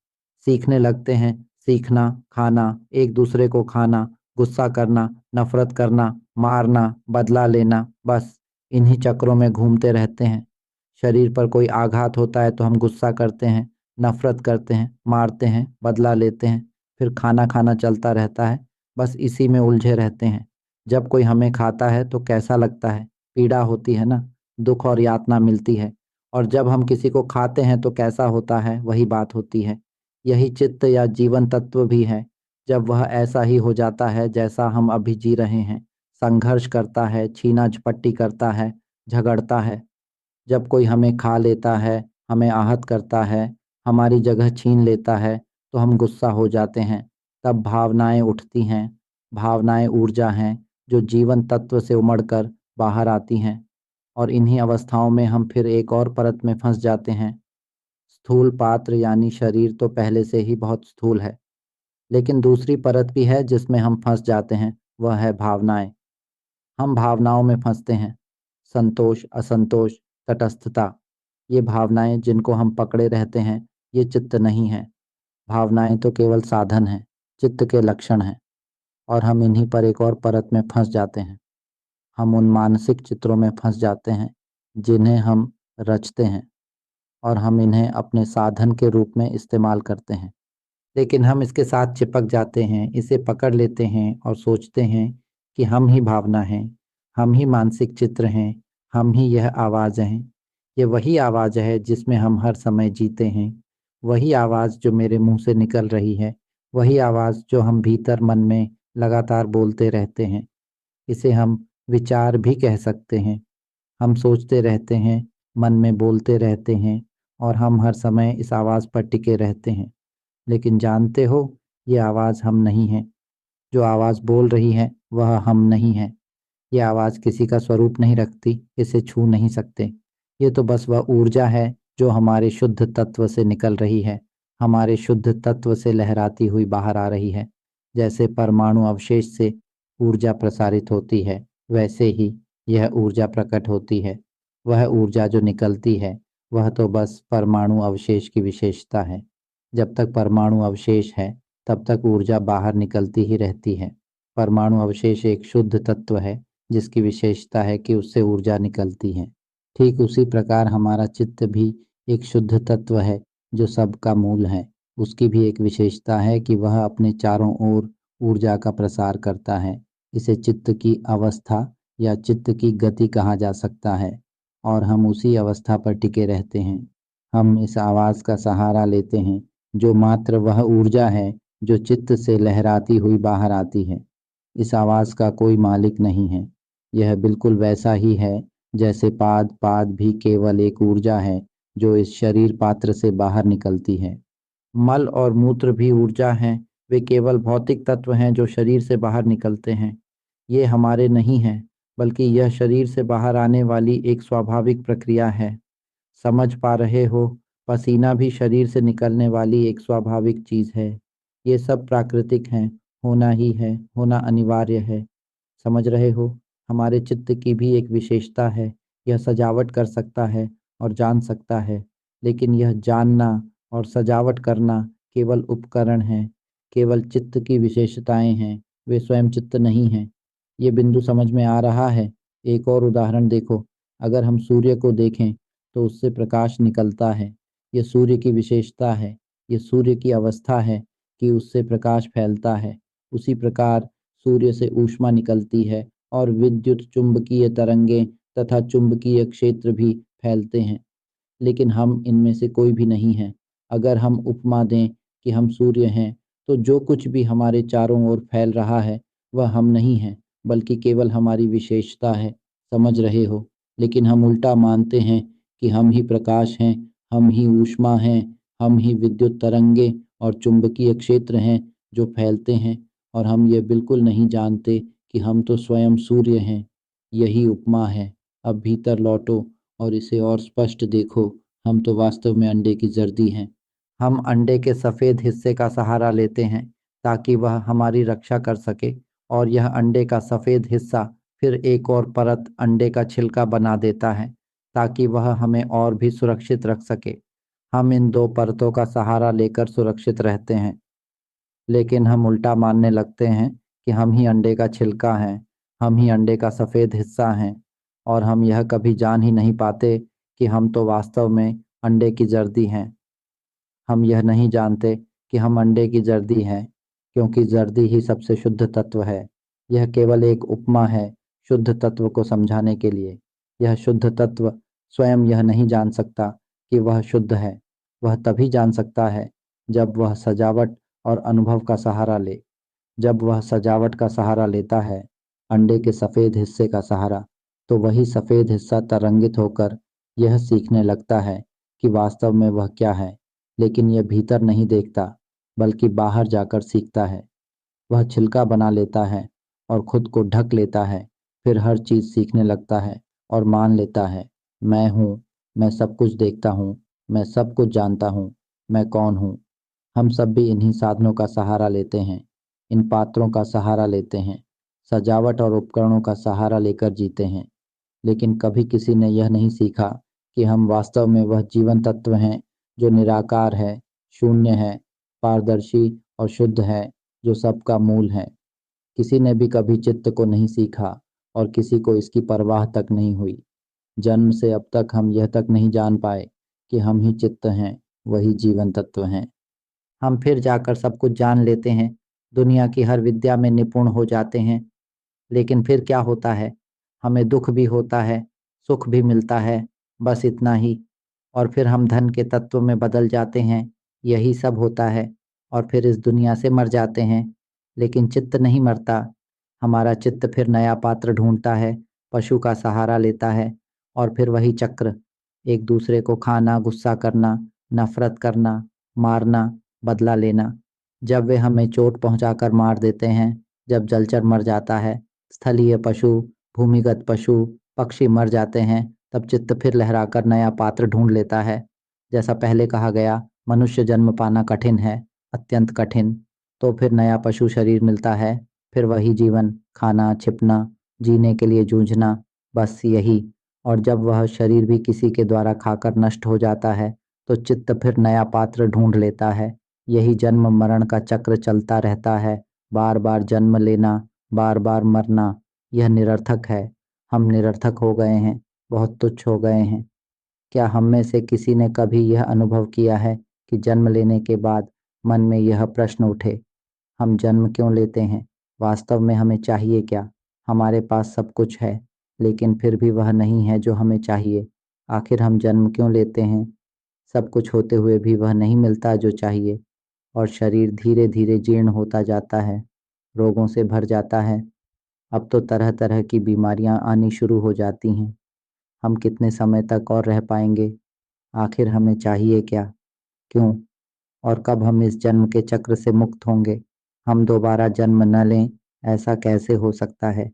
Speaker 1: सीखने लगते हैं। सीखना, खाना, एक दूसरे को खाना, गुस्सा करना, नफरत करना, मारना, बदला लेना, बस इन्हीं चक्रों में घूमते रहते हैं। शरीर पर कोई आघात होता है तो हम गुस्सा करते हैं, नफरत करते हैं, मारते हैं, बदला लेते हैं, फिर खाना खाना चलता रहता है। बस इसी में उलझे रहते हैं। जब कोई हमें खाता है तो कैसा लगता है? पीड़ा होती है ना, दुख और यातना मिलती है। और जब हम किसी को खाते हैं तो कैसा होता है? वही बात होती है। यही चित्त या जीवन तत्व भी है। जब वह ऐसा ही हो जाता है जैसा हम अभी जी रहे हैं, संघर्ष करता है, छीना झपट्टी करता है, झगड़ता है। जब कोई हमें खा लेता है, हमें आहत करता है, हमारी जगह छीन लेता है, तो हम गुस्सा हो जाते हैं। तब भावनाएं उठती हैं। भावनाएं ऊर्जा हैं जो जीवन तत्व से उमड़कर बाहर आती हैं और इन्हीं अवस्थाओं में हम फिर एक और परत में फंस जाते हैं। स्थूल पात्र यानी शरीर तो पहले से ही बहुत स्थूल है, लेकिन दूसरी परत भी है जिसमें हम फंस जाते हैं, वह है भावनाएं। हम भावनाओं में फंसते हैं। संतोष, असंतोष, तटस्थता, ये भावनाएं जिनको हम पकड़े रहते हैं, ये चित्त नहीं है। भावनाएं तो केवल साधन हैं, चित्त के लक्षण हैं। और हम इन्हीं पर एक और परत में फंस जाते हैं। हम उन मानसिक चित्रों में फंस जाते हैं जिन्हें हम रचते हैं और हम इन्हें अपने साधन के रूप में इस्तेमाल करते हैं। लेकिन हम इसके साथ चिपक जाते हैं, इसे पकड़ लेते हैं और सोचते हैं कि हम ही भावना हैं, हम ही मानसिक चित्र हैं, हम ही यह आवाज़ हैं। ये वही आवाज़ है जिसमें हम हर समय जीते हैं। वही आवाज़ जो मेरे मुंह से निकल रही है, वही आवाज़ जो हम भीतर मन में लगातार बोलते रहते हैं। इसे हम विचार भी कह सकते हैं। हम सोचते रहते हैं मन में बोलते रहते हैं और हम हर समय इस आवाज़ पर टिके रहते हैं। लेकिन जानते हो, ये आवाज़ हम नहीं हैं। जो आवाज़ बोल रही है वह हम नहीं हैं। ये आवाज़ किसी का स्वरूप नहीं रखती, इसे छू नहीं सकते। ये तो बस वह ऊर्जा है जो हमारे शुद्ध तत्व से निकल रही है, हमारे शुद्ध तत्व से लहराती हुई बाहर आ रही है। जैसे परमाणु अवशेष से ऊर्जा प्रसारित होती है, वैसे ही यह ऊर्जा प्रकट होती है। वह ऊर्जा जो निकलती है, वह तो बस परमाणु अवशेष की विशेषता है। जब तक परमाणु अवशेष है, तब तक ऊर्जा बाहर निकलती ही रहती है। परमाणु अवशेष एक शुद्ध तत्व है जिसकी विशेषता है कि उससे ऊर्जा निकलती है। ठीक उसी प्रकार हमारा चित्त भी एक शुद्ध तत्व है जो सबका मूल है। उसकी भी एक विशेषता है कि वह अपने चारों ओर ऊर्जा का प्रसार करता है। इसे चित्त की अवस्था या चित्त की गति कहा जा सकता है और हम उसी अवस्था पर टिके रहते हैं। हम इस आवाज़ का सहारा लेते हैं जो मात्र वह ऊर्जा है जो चित्त से लहराती हुई बाहर आती है। इस आवाज़ का कोई मालिक नहीं है। यह बिल्कुल वैसा ही है जैसे पाद पाद भी केवल एक ऊर्जा है जो इस शरीर पात्र से बाहर निकलती है। मल और मूत्र भी ऊर्जा हैं। वे केवल भौतिक तत्व हैं जो शरीर से बाहर निकलते हैं। ये हमारे नहीं हैं, बल्कि यह शरीर से बाहर आने वाली एक स्वाभाविक प्रक्रिया है। समझ पा रहे हो, पसीना भी शरीर से निकलने वाली एक स्वाभाविक चीज़ है। ये सब प्राकृतिक हैं, होना ही है, होना अनिवार्य है। समझ रहे हो, हमारे चित्त की भी एक विशेषता है। यह सजावट कर सकता है और जान सकता है, लेकिन यह जानना और सजावट करना केवल उपकरण हैं, केवल चित्त की विशेषताएं हैं, वे स्वयं चित्त नहीं हैं। ये बिंदु समझ में आ रहा है? एक और उदाहरण देखो। अगर हम सूर्य को देखें तो उससे प्रकाश निकलता है। ये सूर्य की विशेषता है, ये सूर्य की अवस्था है कि उससे प्रकाश फैलता है। उसी प्रकार सूर्य से ऊष्मा निकलती है और विद्युत चुंबकीय तरंगें तथा चुंबकीय क्षेत्र भी फैलते हैं। लेकिन हम इनमें से कोई भी नहीं हैं। अगर हम उपमा दें कि हम सूर्य हैं, तो जो कुछ भी हमारे चारों ओर फैल रहा है, वह हम नहीं हैं, बल्कि केवल हमारी विशेषता है। समझ रहे हो? लेकिन हम उल्टा मानते हैं कि हम ही प्रकाश हैं, हम ही ऊष्मा हैं, हम ही विद्युत तरंगे और चुंबकीय क्षेत्र हैं जो फैलते हैं, और हम ये बिल्कुल नहीं जानते कि हम तो स्वयं सूर्य हैं। यही उपमा है। अब भीतर लौटो और इसे और स्पष्ट देखो। हम तो वास्तव में अंडे की जर्दी हैं। हम अंडे के सफ़ेद हिस्से का सहारा लेते हैं ताकि वह हमारी रक्षा कर सके, और यह अंडे का सफ़ेद हिस्सा फिर एक और परत अंडे का छिलका बना देता है ताकि वह हमें और भी सुरक्षित रख सके। हम इन दो परतों का सहारा लेकर सुरक्षित रहते हैं, लेकिन हम उल्टा मानने लगते हैं कि हम ही अंडे का छिलका हैं, हम ही अंडे का सफ़ेद हिस्सा हैं, और हम यह कभी जान ही नहीं पाते कि हम तो वास्तव में अंडे की जर्दी हैं। हम यह नहीं जानते कि हम अंडे की जर्दी हैं, क्योंकि जर्दी ही सबसे शुद्ध तत्व है। यह केवल एक उपमा है शुद्ध तत्व को समझाने के लिए। यह शुद्ध तत्व स्वयं यह नहीं जान सकता कि वह शुद्ध है। वह तभी जान सकता है जब वह सजावट और अनुभव का सहारा ले। जब वह सजावट का सहारा लेता है, अंडे के सफ़ेद हिस्से का सहारा, तो वही सफ़ेद हिस्सा तरंगित होकर यह सीखने लगता है कि वास्तव में वह क्या है। लेकिन यह भीतर नहीं देखता, बल्कि बाहर जाकर सीखता है। वह छिलका बना लेता है और खुद को ढक लेता है, फिर हर चीज़ सीखने लगता है और मान लेता है, मैं हूँ, मैं सब कुछ देखता हूँ, मैं सब कुछ जानता हूँ, मैं कौन हूँ। हम सब भी इन्हीं साधनों का सहारा लेते हैं, इन पात्रों का सहारा लेते हैं, सजावट और उपकरणों का सहारा लेकर जीते हैं। लेकिन कभी किसी ने यह नहीं सीखा कि हम वास्तव में वह जीवन तत्व हैं जो निराकार है, शून्य है, पारदर्शी और शुद्ध है, जो सबका मूल है। किसी ने भी कभी चित्त को नहीं सीखा और किसी को इसकी परवाह तक नहीं हुई। जन्म से अब तक हम यह तक नहीं जान पाए कि हम ही चित्त हैं, वही जीवन तत्व हैं। हम फिर जाकर सब कुछ जान लेते हैं, दुनिया की हर विद्या में निपुण हो जाते हैं, लेकिन फिर क्या होता है? हमें दुख भी होता है, सुख भी मिलता है, बस इतना ही। और फिर हम धन के तत्व में बदल जाते हैं, यही सब होता है, और फिर इस दुनिया से मर जाते हैं। लेकिन चित्त नहीं मरता। हमारा चित्त फिर नया पात्र ढूंढता है, पशु का सहारा लेता है, और फिर वही चक्र। एक दूसरे को खाना, गुस्सा करना, नफरत करना, मारना, बदला लेना। जब वे हमें चोट पहुंचाकर मार देते हैं, जब जलचर मर जाता है, स्थलीय पशु, भूमिगत पशु, पक्षी मर जाते हैं, तब चित्त फिर लहराकर नया पात्र ढूंढ लेता है। जैसा पहले कहा गया, मनुष्य जन्म पाना कठिन है, अत्यंत कठिन। तो फिर नया पशु शरीर मिलता है, फिर वही जीवन, खाना, छिपना, जीने के लिए जूझना, बस यही। और जब वह शरीर भी किसी के द्वारा खाकर नष्ट हो जाता है, तो चित्त फिर नया पात्र ढूंढ लेता है। यही जन्म मरण का चक्र चलता रहता है। बार बार जन्म लेना, बार बार मरना, यह निरर्थक है। हम निरर्थक हो गए हैं, बहुत तुच्छ हो गए हैं। क्या हम में से किसी ने कभी यह अनुभव किया है कि जन्म लेने के बाद मन में यह प्रश्न उठे, हम जन्म क्यों लेते हैं? वास्तव में हमें चाहिए क्या? हमारे पास सब कुछ है, लेकिन फिर भी वह नहीं है जो हमें चाहिए। आखिर हम जन्म क्यों लेते हैं? सब कुछ होते हुए भी वह नहीं मिलता जो चाहिए, और शरीर धीरे धीरे जीर्ण होता जाता है, रोगों से भर जाता है। अब तो तरह तरह की बीमारियां आनी शुरू हो जाती हैं। हम कितने समय तक और रह पाएंगे? आखिर हमें चाहिए क्या? क्यों? और कब हम इस जन्म के चक्र से मुक्त होंगे? हम दोबारा जन्म न लें, ऐसा कैसे हो सकता है?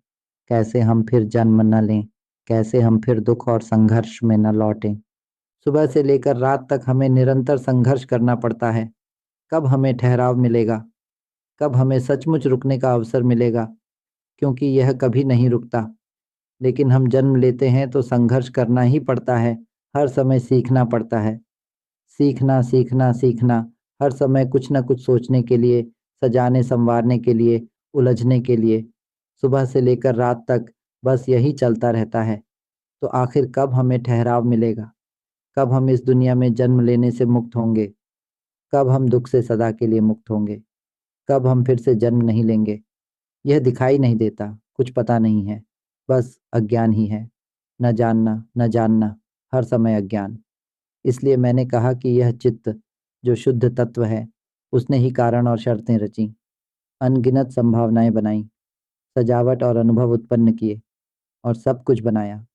Speaker 1: कैसे हम फिर जन्म न लें? कैसे हम फिर दुख और संघर्ष में न लौटें? सुबह से लेकर रात तक हमें निरंतर संघर्ष करना पड़ता है। कब हमें ठहराव मिलेगा? कब हमें सचमुच रुकने का अवसर मिलेगा? क्योंकि यह कभी नहीं रुकता। लेकिन हम जन्म लेते हैं तो संघर्ष करना ही पड़ता है। हर समय सीखना पड़ता है। सीखना, सीखना, सीखना। हर समय कुछ न कुछ सोचने के लिए, सजाने संवारने के लिए, उलझने के लिए। सुबह से लेकर रात तक बस यही चलता रहता है। तो आखिर कब हमें ठहराव मिलेगा? कब हम इस दुनिया में जन्म लेने से मुक्त होंगे? कब हम दुख से सदा के लिए मुक्त होंगे? कब हम फिर से जन्म नहीं लेंगे? यह दिखाई नहीं देता, कुछ पता नहीं है। बस अज्ञान ही है। न जानना, न जानना, हर समय अज्ञान। इसलिए मैंने कहा कि यह चित्त जो शुद्ध तत्व है, उसने ही कारण और शर्तें रची, अनगिनत संभावनाएं बनाई, सजावट और अनुभव उत्पन्न किए, और सब कुछ बनाया।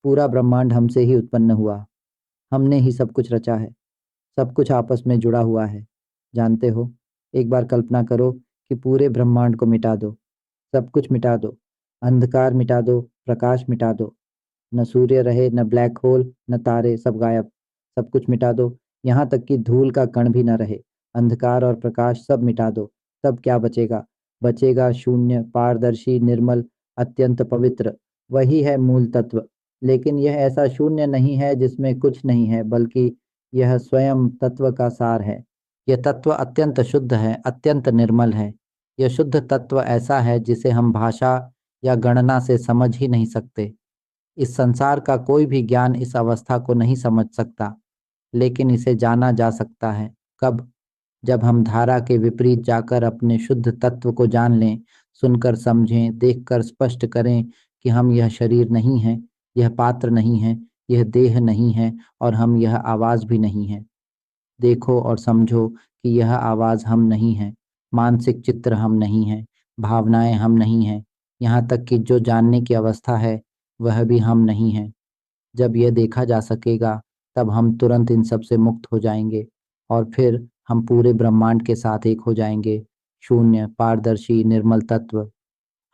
Speaker 1: पूरा ब्रह्मांड हमसे ही उत्पन्न हुआ। हमने ही सब कुछ रचा है। सब कुछ आपस में जुड़ा हुआ है। जानते हो, एक बार कल्पना करो कि पूरे ब्रह्मांड को मिटा दो, सब कुछ मिटा दो, अंधकार मिटा दो, प्रकाश मिटा दो, न सूर्य रहे, न ब्लैक होल, न तारे, सब गायब। सब कुछ मिटा दो, यहाँ तक कि धूल का कण भी न रहे। अंधकार और प्रकाश सब मिटा दो, तब क्या बचेगा? बचेगा शून्य, पारदर्शी, निर्मल, अत्यंत पवित्र। वही है मूल तत्व। लेकिन यह ऐसा शून्य नहीं है जिसमें कुछ नहीं है, बल्कि यह स्वयं तत्व का सार है। यह तत्व अत्यंत शुद्ध है, अत्यंत निर्मल है। यह शुद्ध तत्व ऐसा है जिसे हम भाषा या गणना से समझ ही नहीं सकते। इस संसार का कोई भी ज्ञान इस अवस्था को नहीं समझ सकता, लेकिन इसे जाना जा सकता है। कब? जब हम धारा के विपरीत जाकर अपने शुद्ध तत्व को जान लें, सुनकर समझें, देखकर स्पष्ट करें कि हम यह शरीर नहीं हैं, यह पात्र नहीं है, यह देह नहीं है, और हम यह आवाज भी नहीं है। देखो और समझो कि यह आवाज हम नहीं है, मानसिक चित्र हम नहीं है, भावनाएं हम नहीं हैं, यहाँ तक कि जो जानने की अवस्था है वह भी हम नहीं है। जब यह देखा जा सकेगा, तब हम तुरंत इन सब से मुक्त हो जाएंगे, और फिर हम पूरे ब्रह्मांड के साथ एक हो जाएंगे। शून्य, पारदर्शी, निर्मल तत्व।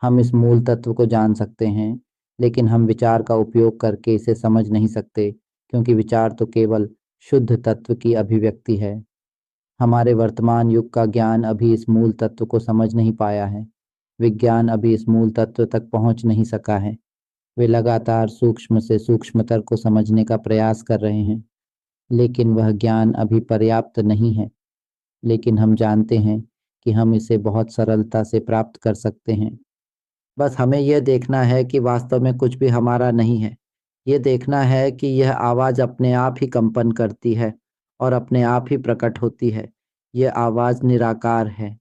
Speaker 1: हम इस मूल तत्व को जान सकते हैं, लेकिन हम विचार का उपयोग करके इसे समझ नहीं सकते, क्योंकि विचार तो केवल शुद्ध तत्व की अभिव्यक्ति है। हमारे वर्तमान युग का ज्ञान अभी इस मूल तत्व को समझ नहीं पाया है। विज्ञान अभी इस मूल तत्व तक पहुंच नहीं सका है। वे लगातार सूक्ष्म से सूक्ष्मतर को समझने का प्रयास कर रहे हैं, लेकिन वह ज्ञान अभी पर्याप्त नहीं है। लेकिन हम जानते हैं कि हम इसे बहुत सरलता से प्राप्त कर सकते हैं। बस हमें यह देखना है कि वास्तव में कुछ भी हमारा नहीं है। ये देखना है कि यह आवाज़ अपने आप ही कंपन करती है और अपने आप ही प्रकट होती है। यह आवाज़ निराकार है।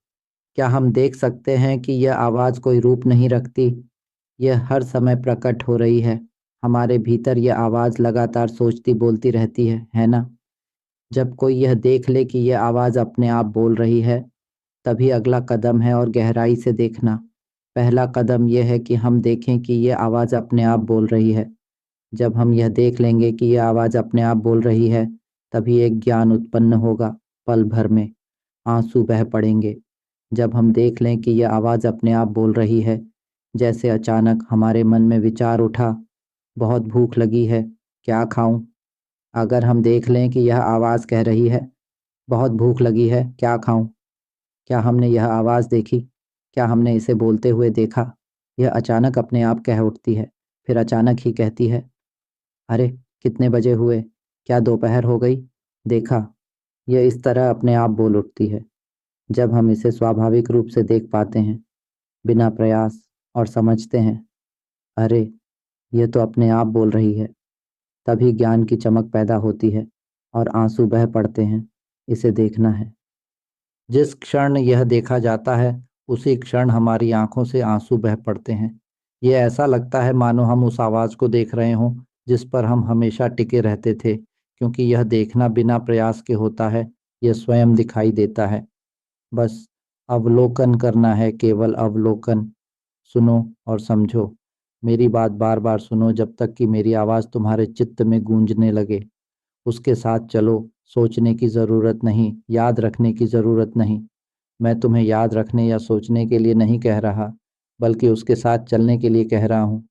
Speaker 1: क्या हम देख सकते हैं कि यह आवाज़ कोई रूप नहीं रखती? यह हर समय प्रकट हो रही है। हमारे भीतर यह आवाज़ लगातार सोचती बोलती रहती है ना? जब कोई यह देख ले कि यह आवाज़ अपने आप बोल रही है, तभी अगला कदम है और गहराई से देखना। पहला कदम यह है कि हम देखें कि यह आवाज़ अपने आप बोल रही है। जब हम यह देख लेंगे कि यह आवाज़ अपने आप बोल रही है, तभी एक ज्ञान उत्पन्न होगा। पल भर में आंसू बह पड़ेंगे। जब हम देख लें कि यह आवाज़ अपने आप बोल रही है, जैसे अचानक हमारे मन में विचार उठा, बहुत भूख लगी है, क्या खाऊं? अगर हम देख लें कि यह आवाज़ कह रही है, बहुत भूख लगी है, क्या खाऊं? क्या हमने यह आवाज़ देखी? क्या हमने इसे बोलते हुए देखा? यह अचानक अपने आप कह उठती है, फिर अचानक ही कहती है, अरे! कितने बजे हुए? क्या दोपहर हो गई? देखा? यह इस तरह अपने आप बोल उठती है। जब हम इसे स्वाभाविक रूप से देख पाते हैं, बिना प्रयास, और समझते हैं, अरे! यह तो अपने आप बोल रही है, तभी ज्ञान की चमक पैदा होती है और आंसू बह पड़ते हैं। इसे देखना है। जिस क्षण यह देखा जाता है, उसी क्षण हमारी आंखों से आंसू बह पड़ते हैं। ये ऐसा लगता है मानो हम उस आवाज़ को देख रहे हों जिस पर हम हमेशा टिके रहते थे, क्योंकि यह देखना बिना प्रयास के होता है। यह स्वयं दिखाई देता है। बस अवलोकन करना है, केवल अवलोकन। सुनो और समझो। मेरी बात बार बार सुनो जब तक कि मेरी आवाज़ तुम्हारे चित्त में गूंजने लगे। उसके साथ चलो। सोचने की ज़रूरत नहीं, याद रखने की ज़रूरत नहीं। मैं तुम्हें याद रखने या सोचने के लिए नहीं कह रहा, बल्कि उसके साथ चलने के लिए कह रहा हूँ।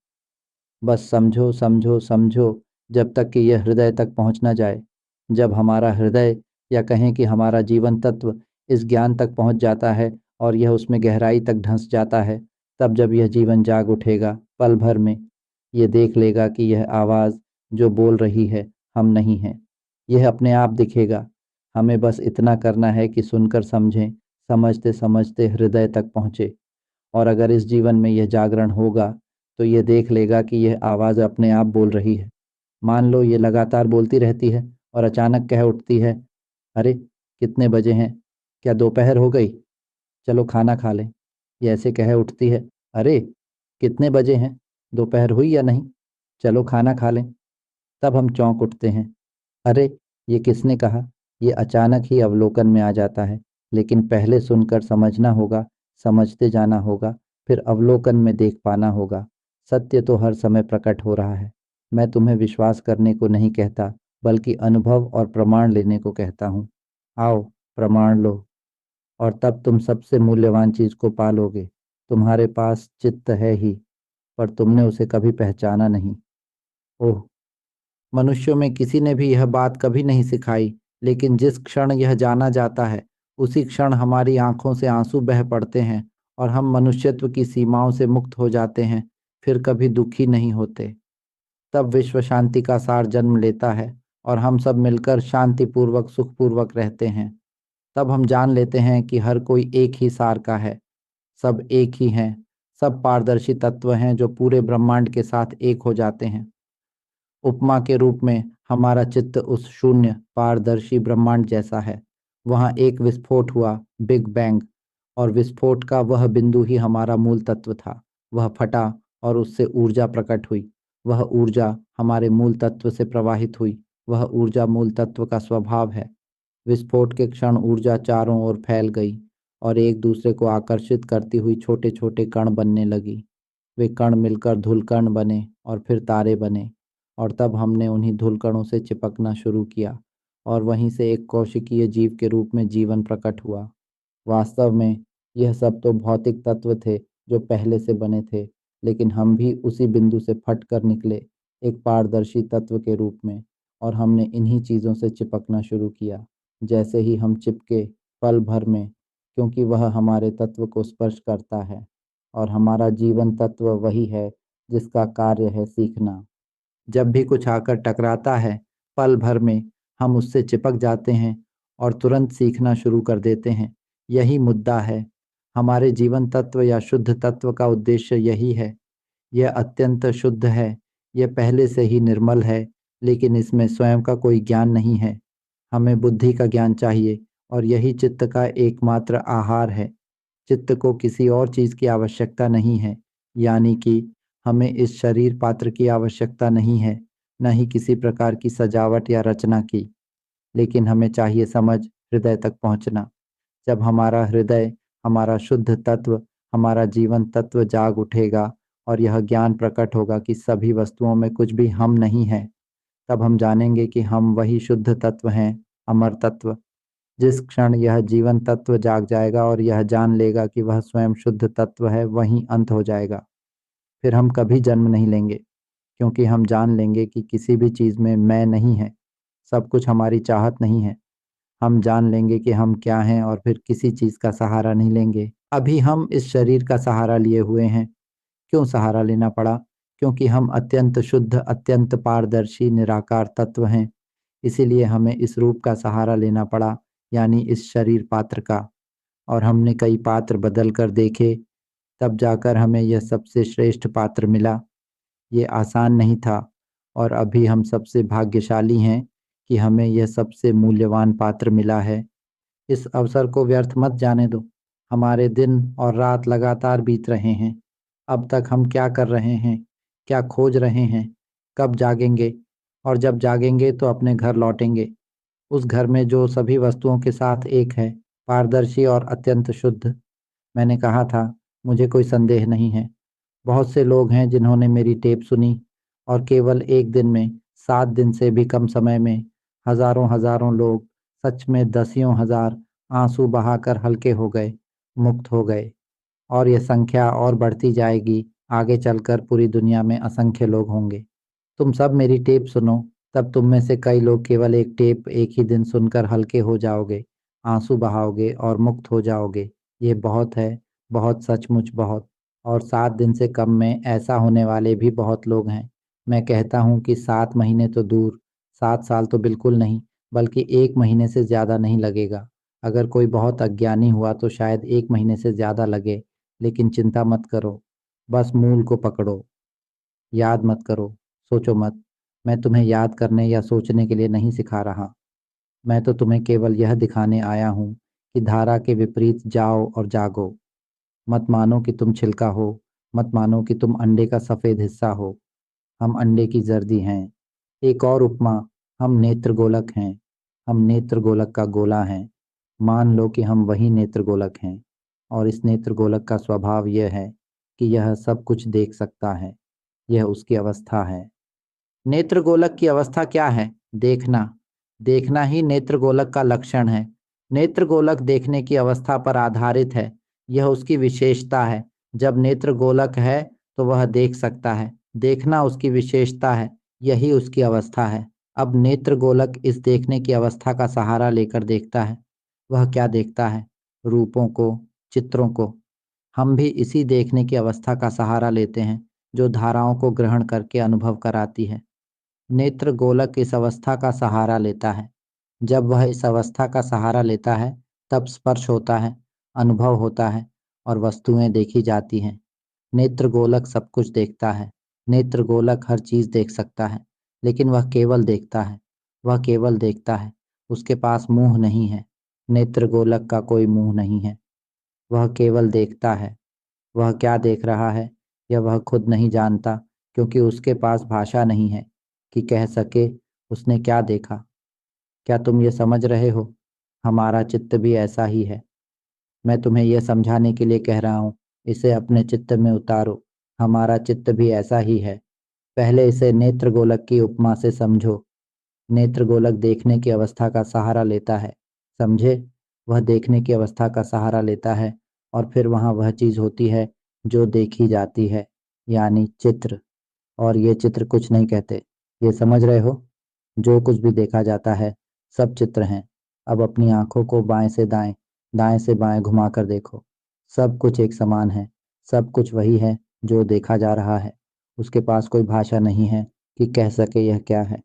Speaker 1: बस समझो समझो समझो, जब तक कि यह हृदय तक पहुँच न जाए। जब हमारा हृदय, या कहें कि हमारा जीवन तत्व, इस ज्ञान तक पहुँच जाता है और यह उसमें गहराई तक धंस जाता है, तब जब यह जीवन जाग उठेगा पल भर में, ये देख लेगा कि यह आवाज़ जो बोल रही है, हम नहीं हैं। यह अपने आप दिखेगा। हमें बस इतना करना है कि सुनकर समझें, समझते समझते हृदय तक पहुँचे। और अगर इस जीवन में यह जागरण होगा, तो ये देख लेगा कि यह आवाज़ अपने आप बोल रही है। मान लो ये लगातार बोलती रहती है और अचानक कह उठती है, अरे! कितने बजे हैं? क्या दोपहर हो गई? चलो खाना खा लें। ये ऐसे कह उठती है, अरे! कितने बजे हैं? दोपहर हुई या नहीं? चलो खाना खा लें। तब हम चौंक उठते हैं। अरे! ये किसने कहा? ये अचानक ही अवलोकन में आ जाता है, लेकिन पहले सुनकर समझना होगा, समझते जाना होगा, फिर अवलोकन में देख पाना होगा। सत्य तो हर समय प्रकट हो रहा है। मैं तुम्हें विश्वास करने को नहीं कहता, बल्कि अनुभव और प्रमाण लेने को कहता हूँ। आओ, प्रमाण लो, और तब तुम सबसे मूल्यवान चीज़ को पालोगे। तुम्हारे पास चित्त है ही, पर तुमने उसे कभी पहचाना नहीं। ओह! मनुष्यों में किसी ने भी यह बात कभी नहीं सिखाई, लेकिन जिस क्षण यह जाना जाता है, उसी क्षण हमारी आंखों से आंसू बह पड़ते हैं और हम मनुष्यत्व की सीमाओं से मुक्त हो जाते हैं, फिर कभी दुखी नहीं होते। तब विश्व शांति का सार जन्म लेता है और हम सब मिलकर शांतिपूर्वक, सुखपूर्वक रहते हैं। तब हम जान लेते हैं कि हर कोई एक ही सार का है, सब एक ही हैं, सब पारदर्शी तत्व हैं जो पूरे ब्रह्मांड के साथ एक हो जाते हैं। उपमा के रूप में हमारा चित्त उस शून्य पारदर्शी ब्रह्मांड जैसा है। वहाँ एक विस्फोट हुआ, बिग बैंग, और विस्फोट का वह बिंदु ही हमारा मूल तत्व था। वह फटा और उससे ऊर्जा प्रकट हुई। वह ऊर्जा हमारे मूल तत्व से प्रवाहित हुई। वह ऊर्जा मूल तत्व का स्वभाव है। विस्फोट के क्षण ऊर्जा चारों ओर फैल गई और एक दूसरे को आकर्षित करती हुई छोटे छोटे कण बनने लगी। वे कण मिलकर धूलकण बने और फिर तारे बने, और तब हमने उन्हीं धूलकणों से चिपकना शुरू किया और वहीं से एक कौशिकीय जीव के रूप में जीवन प्रकट हुआ। वास्तव में यह सब तो भौतिक तत्व थे जो पहले से बने थे, लेकिन हम भी उसी बिंदु से फट कर निकले, एक पारदर्शी तत्व के रूप में, और हमने इन्हीं चीज़ों से चिपकना शुरू किया। जैसे ही हम चिपके, पल भर में, क्योंकि वह हमारे तत्व को स्पर्श करता है, और हमारा जीवन तत्व वही है जिसका कार्य है सीखना। जब भी कुछ आकर टकराता है, पल भर में हम उससे चिपक जाते हैं और तुरंत सीखना शुरू कर देते हैं। यही मुद्दा है। हमारे जीवन तत्व या शुद्ध तत्व का उद्देश्य यही है। यह अत्यंत शुद्ध है। यह पहले से ही निर्मल है, लेकिन इसमें स्वयं का कोई ज्ञान नहीं है। हमें बुद्धि का ज्ञान चाहिए, और यही चित्त का एकमात्र आहार है। चित्त को किसी और चीज़ की आवश्यकता नहीं है, यानी कि हमें इस शरीर पात्र की आवश्यकता नहीं है, न ही किसी प्रकार की सजावट या रचना की, लेकिन हमें चाहिए समझ, हृदय तक पहुंचना। जब हमारा हृदय, हमारा शुद्ध तत्व, हमारा जीवन तत्व जाग उठेगा, और यह ज्ञान प्रकट होगा कि सभी वस्तुओं में कुछ भी हम नहीं है, तब हम जानेंगे कि हम वही शुद्ध तत्व हैं, अमर तत्व। जिस क्षण यह जीवन तत्व जाग जाएगा और यह जान लेगा कि वह स्वयं शुद्ध तत्व है, वहीं अंत हो जाएगा। फिर हम कभी जन्म नहीं लेंगे, क्योंकि हम जान लेंगे कि किसी भी चीज़ में मैं नहीं है, सब कुछ हमारी चाहत नहीं है। हम जान लेंगे कि हम क्या हैं और फिर किसी चीज़ का सहारा नहीं लेंगे। अभी हम इस शरीर का सहारा लिए हुए हैं। क्यों सहारा लेना पड़ा? क्योंकि हम अत्यंत शुद्ध, अत्यंत पारदर्शी, निराकार तत्व हैं। इसीलिए हमें इस रूप का सहारा लेना पड़ा, यानी इस शरीर पात्र का। और हमने कई पात्र बदल कर देखे, तब जाकर हमें यह सबसे श्रेष्ठ पात्र मिला। ये आसान नहीं था, और अभी हम सबसे भाग्यशाली हैं कि हमें यह सबसे मूल्यवान पात्र मिला है। इस अवसर को व्यर्थ मत जाने दो। हमारे दिन और रात लगातार बीत रहे हैं। अब तक हम क्या कर रहे हैं, क्या खोज रहे हैं, कब जागेंगे? और जब जागेंगे तो अपने घर लौटेंगे, उस घर में जो सभी वस्तुओं के साथ एक है, पारदर्शी और अत्यंत शुद्ध। मैंने कहा था, मुझे कोई संदेह नहीं है। बहुत से लोग हैं जिन्होंने मेरी टेप सुनी, और केवल एक दिन में, 7 दिन से भी कम समय में, हजारों हजारों लोग, सच में दसियों हजार, आंसू बहाकर हल्के हो गए, मुक्त हो गए। और यह संख्या और बढ़ती जाएगी। आगे चलकर पूरी दुनिया में असंख्य लोग होंगे। तुम सब मेरी टेप सुनो, तब तुम में से कई लोग केवल एक टेप एक ही दिन सुनकर हल्के हो जाओगे, आंसू बहाओगे और मुक्त हो जाओगे। ये बहुत है, बहुत, सचमुच बहुत। और 7 दिन से कम में ऐसा होने वाले भी बहुत लोग हैं। मैं कहता हूँ कि 7 महीने तो दूर, 7 साल तो बिल्कुल नहीं, बल्कि 1 महीने से ज़्यादा नहीं लगेगा। अगर कोई बहुत अज्ञानी हुआ तो शायद 1 महीने से ज़्यादा लगे। लेकिन चिंता मत करो, बस मूल को पकड़ो। याद मत करो, सोचो मत। मैं तुम्हें याद करने या सोचने के लिए नहीं सिखा रहा। मैं तो तुम्हें केवल यह दिखाने आया हूँ कि धारा के विपरीत जाओ और जागो। मत मानो कि तुम छिलका हो, मत मानो कि तुम अंडे का सफ़ेद हिस्सा हो। हम अंडे की जर्दी हैं। एक और उपमा, हम नेत्र गोलक हैं। हम नेत्र गोलक का गोला हैं। मान लो कि हम वही नेत्र गोलक हैं, और इस नेत्र गोलक का स्वभाव यह है कि यह सब कुछ देख सकता है। यह उसकी अवस्था है। नेत्र गोलक की अवस्था क्या है? देखना। देखना ही नेत्र गोलक का लक्षण है। नेत्र गोलक देखने की अवस्था पर आधारित है। यह उसकी विशेषता है। जब नेत्र गोलक है तो वह देख सकता है। देखना उसकी विशेषता है। यही उसकी अवस्था है। अब नेत्र गोलक इस देखने की अवस्था का सहारा लेकर देखता है। वह क्या देखता है? रूपों को, चित्रों को। हम भी इसी देखने की अवस्था का सहारा लेते हैं, जो धाराओं को ग्रहण करके अनुभव कराती है। नेत्र गोलक इस अवस्था का सहारा लेता है। जब वह इस अवस्था का सहारा लेता है, तब स्पर्श होता है, अनुभव होता है, और वस्तुएं देखी जाती हैं। नेत्र गोलक सब कुछ देखता है। नेत्र गोलक हर चीज देख सकता है, लेकिन वह केवल देखता है। वह केवल देखता है। उसके पास मुंह नहीं है। नेत्र गोलक का कोई मुंह नहीं है। वह केवल देखता है। वह क्या देख रहा है, यह वह खुद नहीं जानता, क्योंकि उसके पास भाषा नहीं है कि कह सके उसने क्या देखा। क्या तुम ये समझ रहे हो? हमारा चित्त भी ऐसा ही है। मैं तुम्हें यह समझाने के लिए कह रहा हूँ, इसे अपने चित्त में उतारो। हमारा चित्त भी ऐसा ही है। पहले इसे नेत्र गोलक की उपमा से समझो। नेत्र गोलक देखने की अवस्था का सहारा लेता है। समझे? वह देखने की अवस्था का सहारा लेता है, और फिर वहाँ वह चीज होती है जो देखी जाती है, यानी चित्र। और ये चित्र कुछ नहीं कहते। ये समझ रहे हो? जो कुछ भी देखा जाता है, सब चित्र हैं। अब अपनी आंखों को बाएं से दाएं, दाएं से बाएं घुमा कर देखो। सब कुछ एक समान है। सब कुछ वही है जो देखा जा रहा है। उसके पास कोई भाषा नहीं है कि कह सके यह क्या है।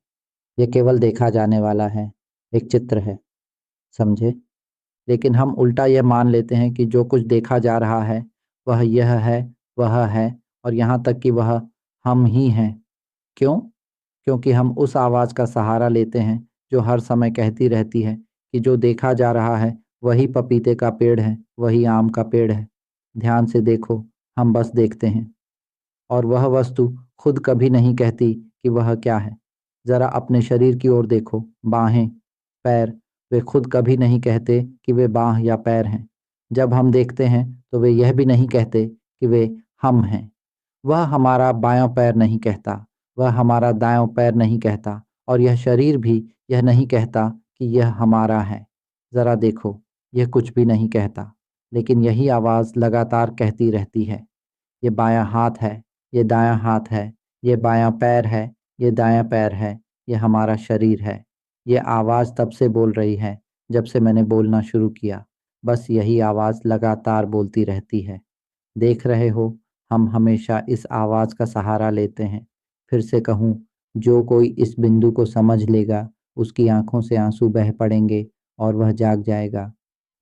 Speaker 1: यह केवल देखा जाने वाला है, एक चित्र है। समझे? लेकिन हम उल्टा यह मान लेते हैं कि जो कुछ देखा जा रहा है वह यह है, वह है, और यहाँ तक कि वह हम ही हैं। क्यों? क्योंकि हम उस आवाज़ का सहारा लेते हैं जो हर समय कहती रहती है कि जो देखा जा रहा है वही पपीते का पेड़ है, वही आम का पेड़ है। ध्यान से देखो, हम बस देखते हैं। और वह वस्तु खुद कभी नहीं कहती कि वह क्या है। जरा अपने शरीर की ओर देखो, बाहें, पैर, वे खुद कभी नहीं कहते कि वे बाह या पैर हैं। जब हम देखते हैं तो वे यह भी नहीं कहते कि वे हम हैं। वह हमारा बायां पैर नहीं कहता, वह हमारा दायां पैर नहीं कहता, और यह शरीर भी यह नहीं कहता कि यह हमारा है। जरा देखो, यह कुछ भी नहीं कहता, लेकिन यही आवाज लगातार कहती रहती है, ये बायां हाथ है, ये दायां हाथ है, ये बायां पैर है, ये दायां पैर है, ये हमारा शरीर है। ये आवाज तब से बोल रही है जब से मैंने बोलना शुरू किया। बस यही आवाज लगातार बोलती रहती है। देख रहे हो, हम हमेशा इस आवाज का सहारा लेते हैं। फिर से कहूँ, जो कोई इस बिंदु को समझ लेगा, उसकी आंखों से आंसू बह पड़ेंगे और वह जाग जाएगा।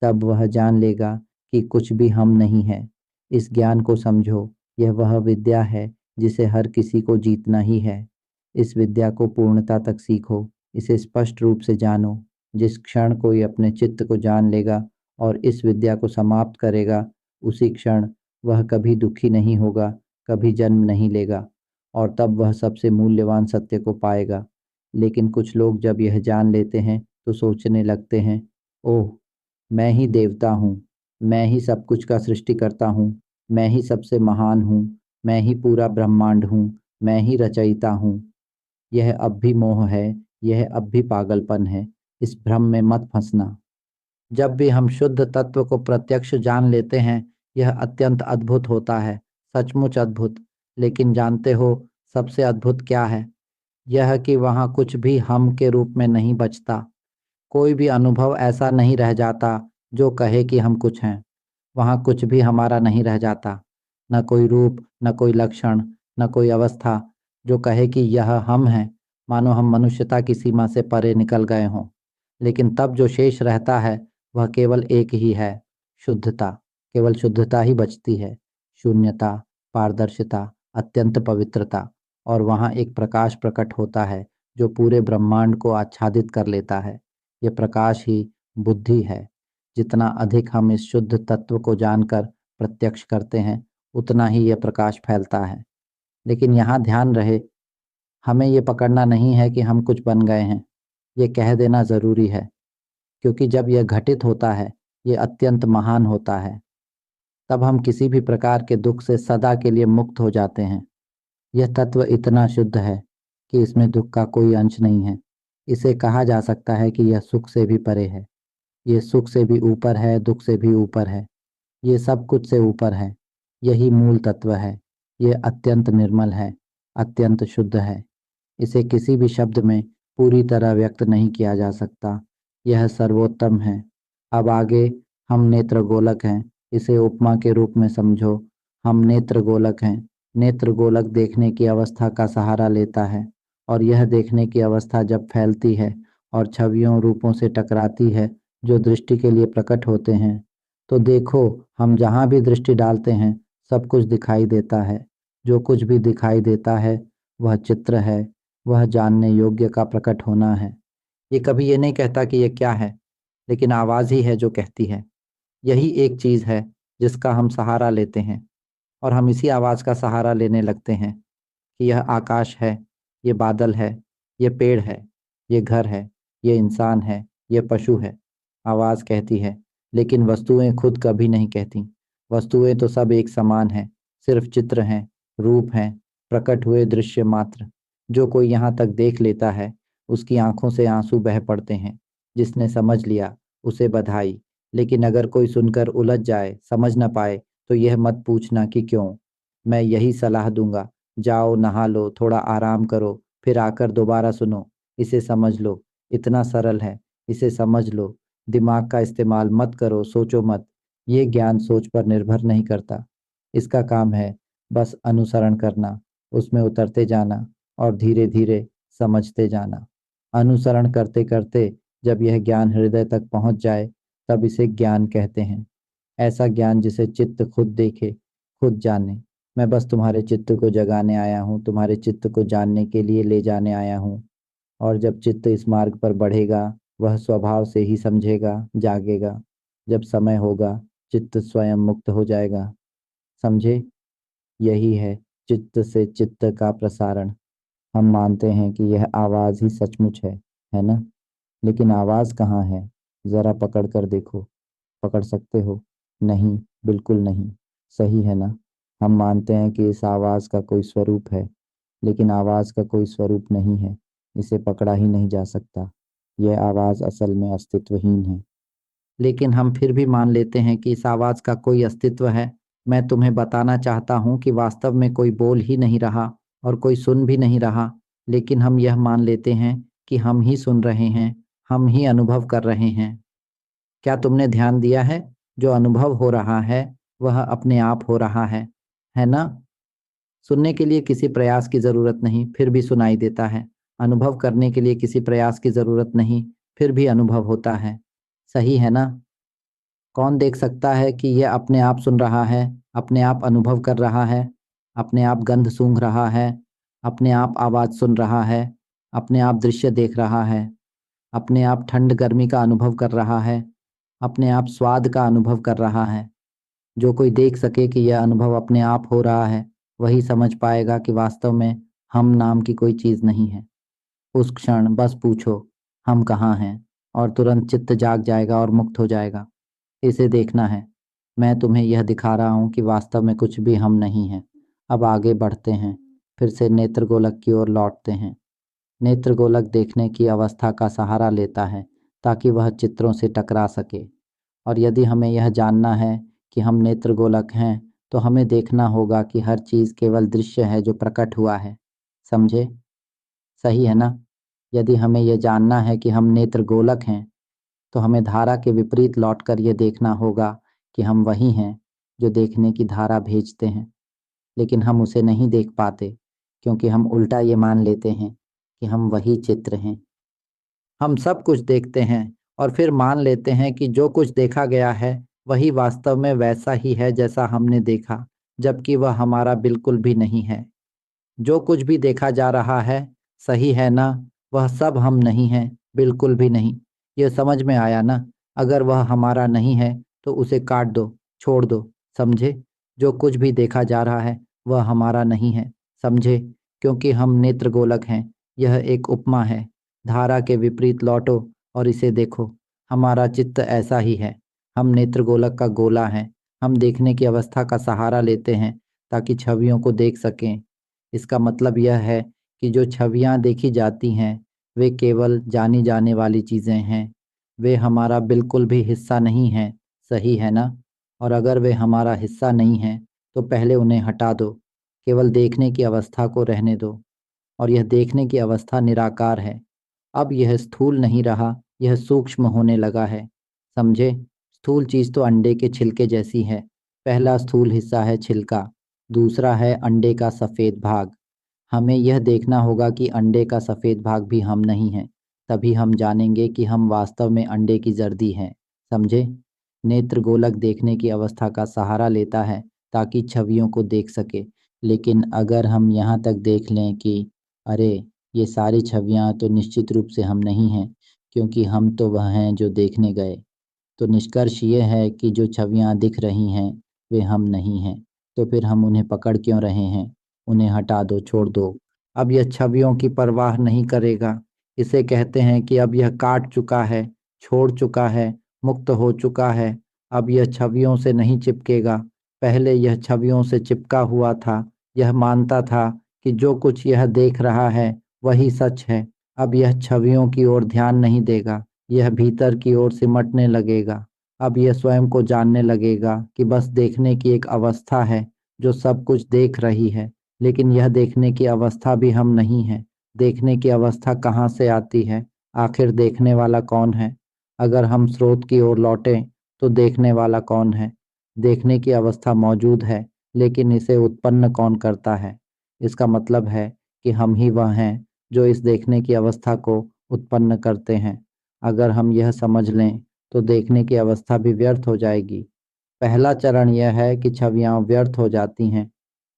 Speaker 1: तब वह जान लेगा कि कुछ भी हम नहीं है। इस ज्ञान को समझो, यह वह विद्या है जिसे हर किसी को जीतना ही है। इस विद्या को पूर्णता तक सीखो, इसे स्पष्ट रूप से जानो। जिस क्षण कोई अपने चित्त को जान लेगा और इस विद्या को समाप्त करेगा, उसी क्षण वह कभी दुखी नहीं होगा, कभी जन्म नहीं लेगा, और तब वह सबसे मूल्यवान सत्य को पाएगा। लेकिन कुछ लोग जब यह जान लेते हैं तो सोचने लगते हैं, ओह, मैं ही देवता हूँ, मैं ही सब कुछ का सृष्टिकर्ता हूँ, मैं ही सबसे महान हूँ, मैं ही पूरा ब्रह्मांड हूँ, मैं ही रचयिता हूँ। यह अब भी मोह है, यह अब भी पागलपन है। इस भ्रम में मत फंसना। जब भी हम शुद्ध तत्व को प्रत्यक्ष जान लेते हैं, यह अत्यंत अद्भुत होता है, सचमुच अद्भुत। लेकिन जानते हो, सबसे अद्भुत क्या है? यह कि वहाँ कुछ भी हम के रूप में नहीं बचता। कोई भी अनुभव ऐसा नहीं रह जाता जो कहे कि हम कुछ हैं। वहाँ कुछ भी हमारा नहीं रह जाता, न कोई रूप, न कोई लक्षण, न कोई अवस्था जो कहे कि यह हम हैं, मानो हम मनुष्यता की सीमा से परे निकल गए हों। लेकिन तब जो शेष रहता है वह केवल एक ही है, शुद्धता। केवल शुद्धता ही बचती है, शून्यता, पारदर्शिता, अत्यंत पवित्रता। और वहाँ एक प्रकाश प्रकट होता है जो पूरे ब्रह्मांड को आच्छादित कर लेता है। यह प्रकाश ही बुद्धि है। जितना अधिक हम इस शुद्ध तत्व को जानकर प्रत्यक्ष करते हैं, उतना ही यह प्रकाश फैलता है। लेकिन यहाँ ध्यान रहे, हमें ये पकड़ना नहीं है कि हम कुछ बन गए हैं। ये कह देना जरूरी है, क्योंकि जब यह घटित होता है, ये अत्यंत महान होता है। तब हम किसी भी प्रकार के दुख से सदा के लिए मुक्त हो जाते हैं। यह तत्व इतना शुद्ध है कि इसमें दुख का कोई अंश नहीं है। इसे कहा जा सकता है कि यह सुख से भी परे है। ये सुख से भी ऊपर है, दुख से भी ऊपर है। ये सब कुछ से ऊपर है। यही मूल तत्व है। ये अत्यंत निर्मल है, अत्यंत शुद्ध है। इसे किसी भी शब्द में पूरी तरह व्यक्त नहीं किया जा सकता। यह सर्वोत्तम है। अब आगे, हम नेत्र गोलक हैं। इसे उपमा के रूप में समझो। हम नेत्र गोलक हैं। नेत्र गोलक देखने की अवस्था का सहारा लेता है, और यह देखने की अवस्था जब फैलती है और छवियों रूपों से टकराती है जो दृष्टि के लिए प्रकट होते हैं, तो देखो, हम जहाँ भी दृष्टि डालते हैं सब कुछ दिखाई देता है। जो कुछ भी दिखाई देता है वह चित्र है, वह जानने योग्य का प्रकट होना है। ये कभी ये नहीं कहता कि ये क्या है, लेकिन आवाज ही है जो कहती है। यही एक चीज है जिसका हम सहारा लेते हैं, और हम इसी आवाज का सहारा लेने लगते हैं कि यह आकाश है, ये बादल है, ये पेड़ है, ये घर है, ये इंसान है, ये पशु है। आवाज कहती है, लेकिन वस्तुएं खुद कभी नहीं कहती। वस्तुएं तो सब एक समान हैं, सिर्फ चित्र हैं, रूप हैं, प्रकट हुए दृश्य मात्र। जो कोई यहाँ तक देख लेता है, उसकी आंखों से आंसू बह पड़ते हैं। जिसने समझ लिया, उसे बधाई। लेकिन अगर कोई सुनकर उलझ जाए, समझ न पाए, तो यह मत पूछना कि क्यों। मैं यही सलाह दूंगा, जाओ नहा लो, थोड़ा आराम करो, फिर आकर दोबारा सुनो। इसे समझ लो, इतना सरल है, इसे समझ लो। दिमाग का इस्तेमाल मत करो, सोचो मत। ये ज्ञान सोच पर निर्भर नहीं करता। इसका काम है बस अनुसरण करना, उसमें उतरते जाना और धीरे धीरे समझते जाना। अनुसरण करते करते जब यह ज्ञान हृदय तक पहुंच जाए, तब इसे ज्ञान कहते हैं। ऐसा ज्ञान जिसे चित्त खुद देखे, खुद जाने। मैं बस तुम्हारे चित्त को जगाने आया हूँ, तुम्हारे चित्त को जानने के लिए ले जाने आया हूँ। और जब चित्त इस मार्ग पर बढ़ेगा, वह स्वभाव से ही समझेगा, जागेगा। जब समय होगा, चित्त स्वयं मुक्त हो जाएगा। समझे? यही है चित्त से चित्त का प्रसारण। हम मानते हैं कि यह आवाज ही सचमुच है ना? लेकिन आवाज कहाँ है? जरा पकड़ कर देखो। पकड़ सकते हो? नहीं, बिल्कुल नहीं। सही है ना? हम मानते हैं कि इस आवाज़ का कोई स्वरूप है, लेकिन आवाज़ का कोई स्वरूप नहीं है। इसे पकड़ा ही नहीं जा सकता। यह आवाज़ असल में अस्तित्वहीन है। लेकिन हम फिर भी मान लेते हैं कि इस आवाज़ का कोई अस्तित्व है। मैं तुम्हें बताना चाहता हूँ कि वास्तव में कोई बोल ही नहीं रहा और कोई सुन भी नहीं रहा, लेकिन हम यह मान लेते हैं कि हम ही सुन रहे हैं, हम ही अनुभव कर रहे हैं। क्या तुमने ध्यान दिया है? जो अनुभव हो रहा है वह अपने आप हो रहा है ना? सुनने के लिए किसी प्रयास की जरूरत नहीं, फिर भी सुनाई देता है। अनुभव करने के लिए किसी प्रयास की जरूरत नहीं, फिर भी अनुभव होता है। सही है ना? कौन देख सकता है कि यह अपने आप सुन रहा है, अपने आप अनुभव कर रहा है, अपने आप गंध सूंघ रहा है, अपने आप आवाज़ सुन रहा है, अपने आप दृश्य देख रहा है, अपने आप ठंड गर्मी का अनुभव कर रहा है, अपने आप स्वाद का अनुभव कर रहा है। जो कोई देख सके कि यह अनुभव अपने आप हो रहा है, वही समझ पाएगा कि वास्तव में हम नाम की कोई चीज़ नहीं है। उस क्षण बस पूछो, हम कहाँ हैं, और तुरंत चित्त जाग जाएगा और मुक्त हो जाएगा। इसे देखना है। मैं तुम्हें यह दिखा रहा हूँ कि वास्तव में कुछ भी हम नहीं हैं। अब आगे बढ़ते हैं, फिर से नेत्रगोलक की ओर लौटते हैं। नेत्रगोलक देखने की अवस्था का सहारा लेता है ताकि वह चित्रों से टकरा सके। और यदि हमें यह जानना है कि हम नेत्रगोलक हैं, तो हमें देखना होगा कि हर चीज़ केवल दृश्य है जो प्रकट हुआ है। समझे? सही है ना? यदि हमें यह जानना है कि हम नेत्रगोलक हैं, तो हमें धारा के विपरीत लौटकर यह देखना होगा कि हम वही हैं जो देखने की धारा भेजते हैं, लेकिन हम उसे नहीं देख पाते क्योंकि हम उल्टा ये मान लेते हैं कि हम वही चित्र हैं। हम सब कुछ देखते हैं और फिर मान लेते हैं कि जो कुछ देखा गया है वही वास्तव में वैसा ही है जैसा हमने देखा, जबकि वह हमारा बिल्कुल भी नहीं है। जो कुछ भी देखा जा रहा है, सही है ना? वह सब हम नहीं हैं, बिल्कुल भी नहीं। ये समझ में आया ना? अगर वह हमारा नहीं है तो उसे काट दो, छोड़ दो। समझे? जो कुछ भी देखा जा रहा है वह हमारा नहीं है। समझे? क्योंकि हम नेत्रगोलक हैं। यह एक उपमा है। धारा के विपरीत लौटो और इसे देखो। हमारा चित्त ऐसा ही है। हम नेत्रगोलक का गोला हैं। हम देखने की अवस्था का सहारा लेते हैं ताकि छवियों को देख सकें। इसका मतलब यह है कि जो छवियां देखी जाती हैं वे केवल जानी जाने वाली चीज़ें हैं। वे हमारा बिल्कुल भी हिस्सा नहीं हैं। सही है ना? और अगर वे हमारा हिस्सा नहीं हैं तो पहले उन्हें हटा दो। केवल देखने की अवस्था को रहने दो। और यह देखने की अवस्था निराकार है। अब यह स्थूल नहीं रहा, यह सूक्ष्म होने लगा है। समझे? स्थूल चीज़ तो अंडे के छिलके जैसी है। पहला स्थूल हिस्सा है छिलका, दूसरा है अंडे का सफ़ेद भाग। हमें यह देखना होगा कि अंडे का सफ़ेद भाग भी हम नहीं हैं। तभी हम जानेंगे कि हम वास्तव में अंडे की जर्दी हैं। समझे? नेत्रगोलक देखने की अवस्था का सहारा लेता है ताकि छवियों को देख सके। लेकिन अगर हम यहाँ तक देख लें कि अरे, ये सारी छवियाँ तो निश्चित रूप से हम नहीं हैं, क्योंकि हम तो वह हैं जो देखने गए, तो निष्कर्ष ये है कि जो छवियाँ दिख रही हैं वे हम नहीं हैं। तो फिर हम उन्हें पकड़ क्यों रहे हैं? उन्हें हटा दो, छोड़ दो। अब यह छवियों की परवाह नहीं करेगा। इसे कहते हैं कि अब यह काट चुका है, छोड़ चुका है, मुक्त हो चुका है। अब यह छवियों से नहीं चिपकेगा। पहले यह छवियों से चिपका हुआ था। यह मानता था कि जो कुछ यह देख रहा है वही सच है। अब यह छवियों की ओर ध्यान नहीं देगा। यह भीतर की ओर सिमटने लगेगा। अब यह स्वयं को जानने लगेगा कि बस देखने की एक अवस्था है जो सब कुछ देख रही है, लेकिन यह देखने की अवस्था भी हम नहीं हैं। देखने की अवस्था कहाँ से आती है? आखिर देखने वाला कौन है? अगर हम स्रोत की ओर लौटें तो देखने वाला कौन है? देखने की अवस्था मौजूद है, लेकिन इसे उत्पन्न कौन करता है? इसका मतलब है कि हम ही वह हैं जो इस देखने की अवस्था को उत्पन्न करते हैं। अगर हम यह समझ लें तो देखने की अवस्था भी व्यर्थ हो जाएगी। पहला चरण यह है कि छवियां व्यर्थ हो जाती हैं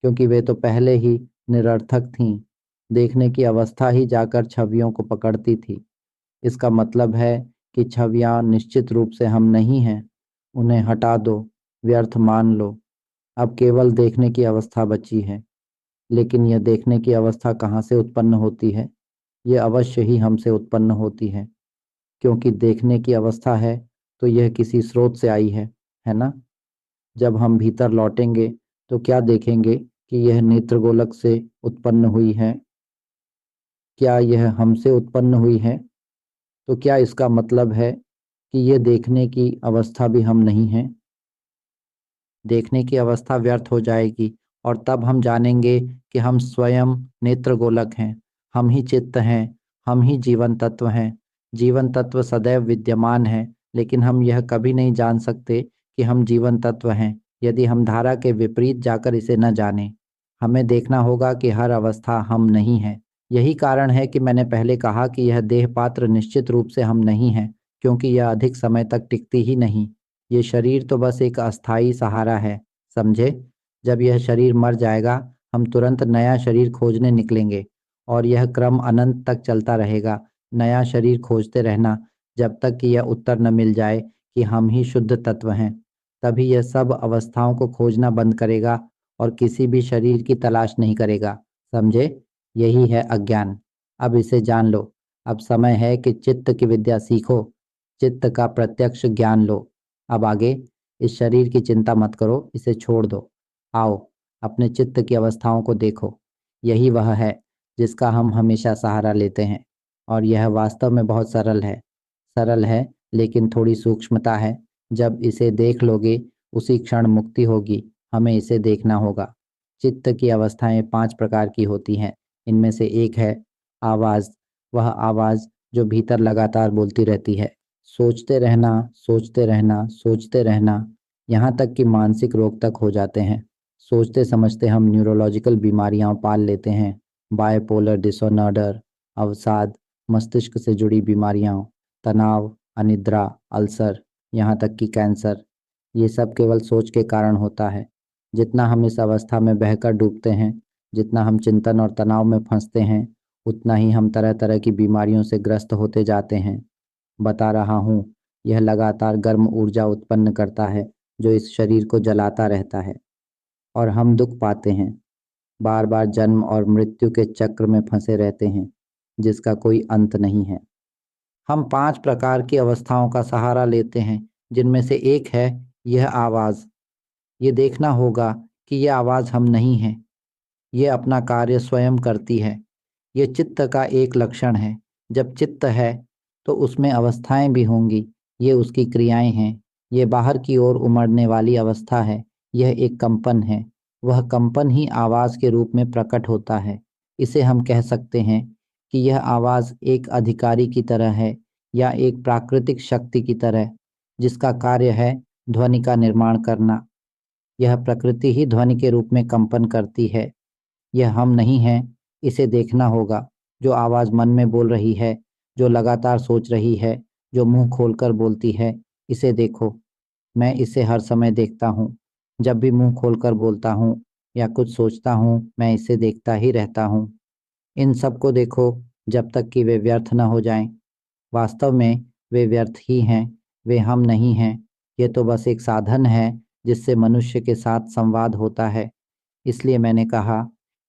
Speaker 1: क्योंकि वे तो पहले ही निरर्थक थीं। देखने की अवस्था ही जाकर छवियों को पकड़ती थी। इसका मतलब है कि छवियां निश्चित रूप से हम नहीं हैं। उन्हें हटा दो, व्यर्थ मान लो। अब केवल देखने की अवस्था बची है। लेकिन यह देखने की अवस्था कहाँ से उत्पन्न होती है? यह अवश्य ही हमसे उत्पन्न होती है, क्योंकि देखने की अवस्था है तो यह किसी स्रोत से आई है ना? जब हम भीतर लौटेंगे तो क्या देखेंगे कि यह नेत्रगोलक से उत्पन्न हुई है? क्या यह हमसे उत्पन्न हुई है? तो क्या इसका मतलब है कि ये देखने की अवस्था भी हम नहीं हैं? देखने की अवस्था व्यर्थ हो जाएगी और तब हम जानेंगे कि हम स्वयं नेत्रगोलक हैं, हम ही चित्त हैं, हम ही जीवन तत्व हैं। जीवन तत्व सदैव विद्यमान है, लेकिन हम यह कभी नहीं जान सकते कि हम जीवन तत्व हैं यदि हम धारा के विपरीत जाकर इसे न जानें। हमें देखना होगा कि हर अवस्था हम नहीं हैं। यही कारण है कि मैंने पहले कहा कि यह देह पात्र निश्चित रूप से हम नहीं हैं, क्योंकि यह अधिक समय तक टिकती ही नहीं। ये शरीर तो बस एक अस्थाई सहारा है, समझे? जब यह शरीर मर जाएगा, हम तुरंत नया शरीर खोजने निकलेंगे और यह क्रम अनंत तक चलता रहेगा। नया शरीर खोजते रहना जब तक कि यह उत्तर न मिल जाए कि हम ही शुद्ध तत्व हैं। तभी यह सब अवस्थाओं को खोजना बंद करेगा और किसी भी शरीर की तलाश नहीं करेगा, समझे? यही है अज्ञान। अब इसे जान लो। अब समय है कि चित्त की विद्या सीखो, चित्त का प्रत्यक्ष ज्ञान लो। अब आगे इस शरीर की चिंता मत करो, इसे छोड़ दो। आओ, अपने चित्त की अवस्थाओं को देखो। यही वह है जिसका हम हमेशा सहारा लेते हैं, और यह वास्तव में बहुत सरल है। सरल है, लेकिन थोड़ी सूक्ष्मता है। जब इसे देख लोगे, उसी क्षण मुक्ति होगी। हमें इसे देखना होगा। चित्त की अवस्थाएं 5 प्रकार की होती हैं। इनमें से एक है आवाज़। वह आवाज़ जो भीतर लगातार बोलती रहती है, सोचते रहना, सोचते रहना, सोचते रहना, यहाँ तक कि मानसिक रोग तक हो जाते हैं। सोचते समझते हम न्यूरोलॉजिकल बीमारियां पाल लेते हैं। बायपोलर डिसऑर्डर, अवसाद, मस्तिष्क से जुड़ी बीमारियां, तनाव, अनिद्रा, अल्सर, यहाँ तक कि कैंसर। ये सब केवल सोच के कारण होता है। जितना हम इस अवस्था में बहकर डूबते हैं, जितना हम चिंतन और तनाव में फंसते हैं, उतना ही हम तरह तरह की बीमारियों से ग्रस्त होते जाते हैं। बता रहा हूँ, यह लगातार गर्म ऊर्जा उत्पन्न करता है जो इस शरीर को जलाता रहता है, और हम दुख पाते हैं। बार बार जन्म और मृत्यु के चक्र में फंसे रहते हैं जिसका कोई अंत नहीं है। हम 5 प्रकार की अवस्थाओं का सहारा लेते हैं, जिनमें से एक है यह आवाज़। ये देखना होगा कि यह आवाज़ हम नहीं हैं। ये अपना कार्य स्वयं करती है। ये चित्त का एक लक्षण है। जब चित्त है तो उसमें अवस्थाएं भी होंगी। ये उसकी क्रियाएं हैं। ये बाहर की ओर उमड़ने वाली अवस्था है। यह एक कंपन है। वह कंपन ही आवाज़ के रूप में प्रकट होता है। इसे हम कह सकते हैं कि यह आवाज़ एक अधिकारी की तरह है, या एक प्राकृतिक शक्ति की तरह, जिसका कार्य है ध्वनि का निर्माण करना। यह प्रकृति ही ध्वनि के रूप में कंपन करती है। यह हम नहीं हैं। इसे देखना होगा। जो आवाज़ मन में बोल रही है, जो लगातार सोच रही है, जो मुंह खोलकर बोलती है, इसे देखो। मैं इसे हर समय देखता हूँ। जब भी मुंह खोलकर बोलता हूँ या कुछ सोचता हूँ, मैं इसे देखता ही रहता हूँ। इन सब को देखो जब तक कि वे व्यर्थ न हो जाएं। वास्तव में वे व्यर्थ ही हैं। वे हम नहीं हैं। ये तो बस एक साधन है जिससे मनुष्य के साथ संवाद होता है। इसलिए मैंने कहा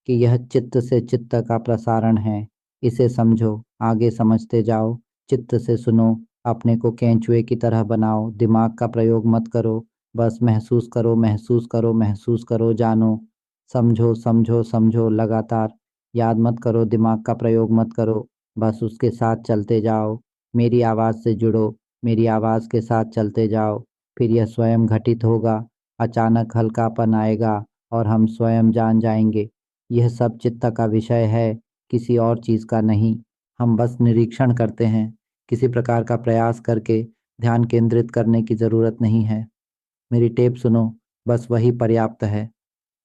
Speaker 1: कि यह चित्त से चित्त का प्रसारण है। इसे समझो, आगे समझते जाओ। चित्त से सुनो, अपने को केंचुए की तरह बनाओ। दिमाग का प्रयोग मत करो। बस महसूस करो, महसूस करो, महसूस करो, जानो। समझो, समझो, समझो लगातार। याद मत करो, दिमाग का प्रयोग मत करो। बस उसके साथ चलते जाओ। मेरी आवाज़ से जुड़ो, मेरी आवाज़ के साथ चलते जाओ। फिर यह स्वयं घटित होगा। अचानक हल्कापन आएगा और हम स्वयं जान जाएंगे। यह सब चित्त का विषय है, किसी और चीज़ का नहीं। हम बस निरीक्षण करते हैं। किसी प्रकार का प्रयास करके ध्यान केंद्रित करने की ज़रूरत नहीं है। मेरी टेप सुनो, बस वही पर्याप्त है।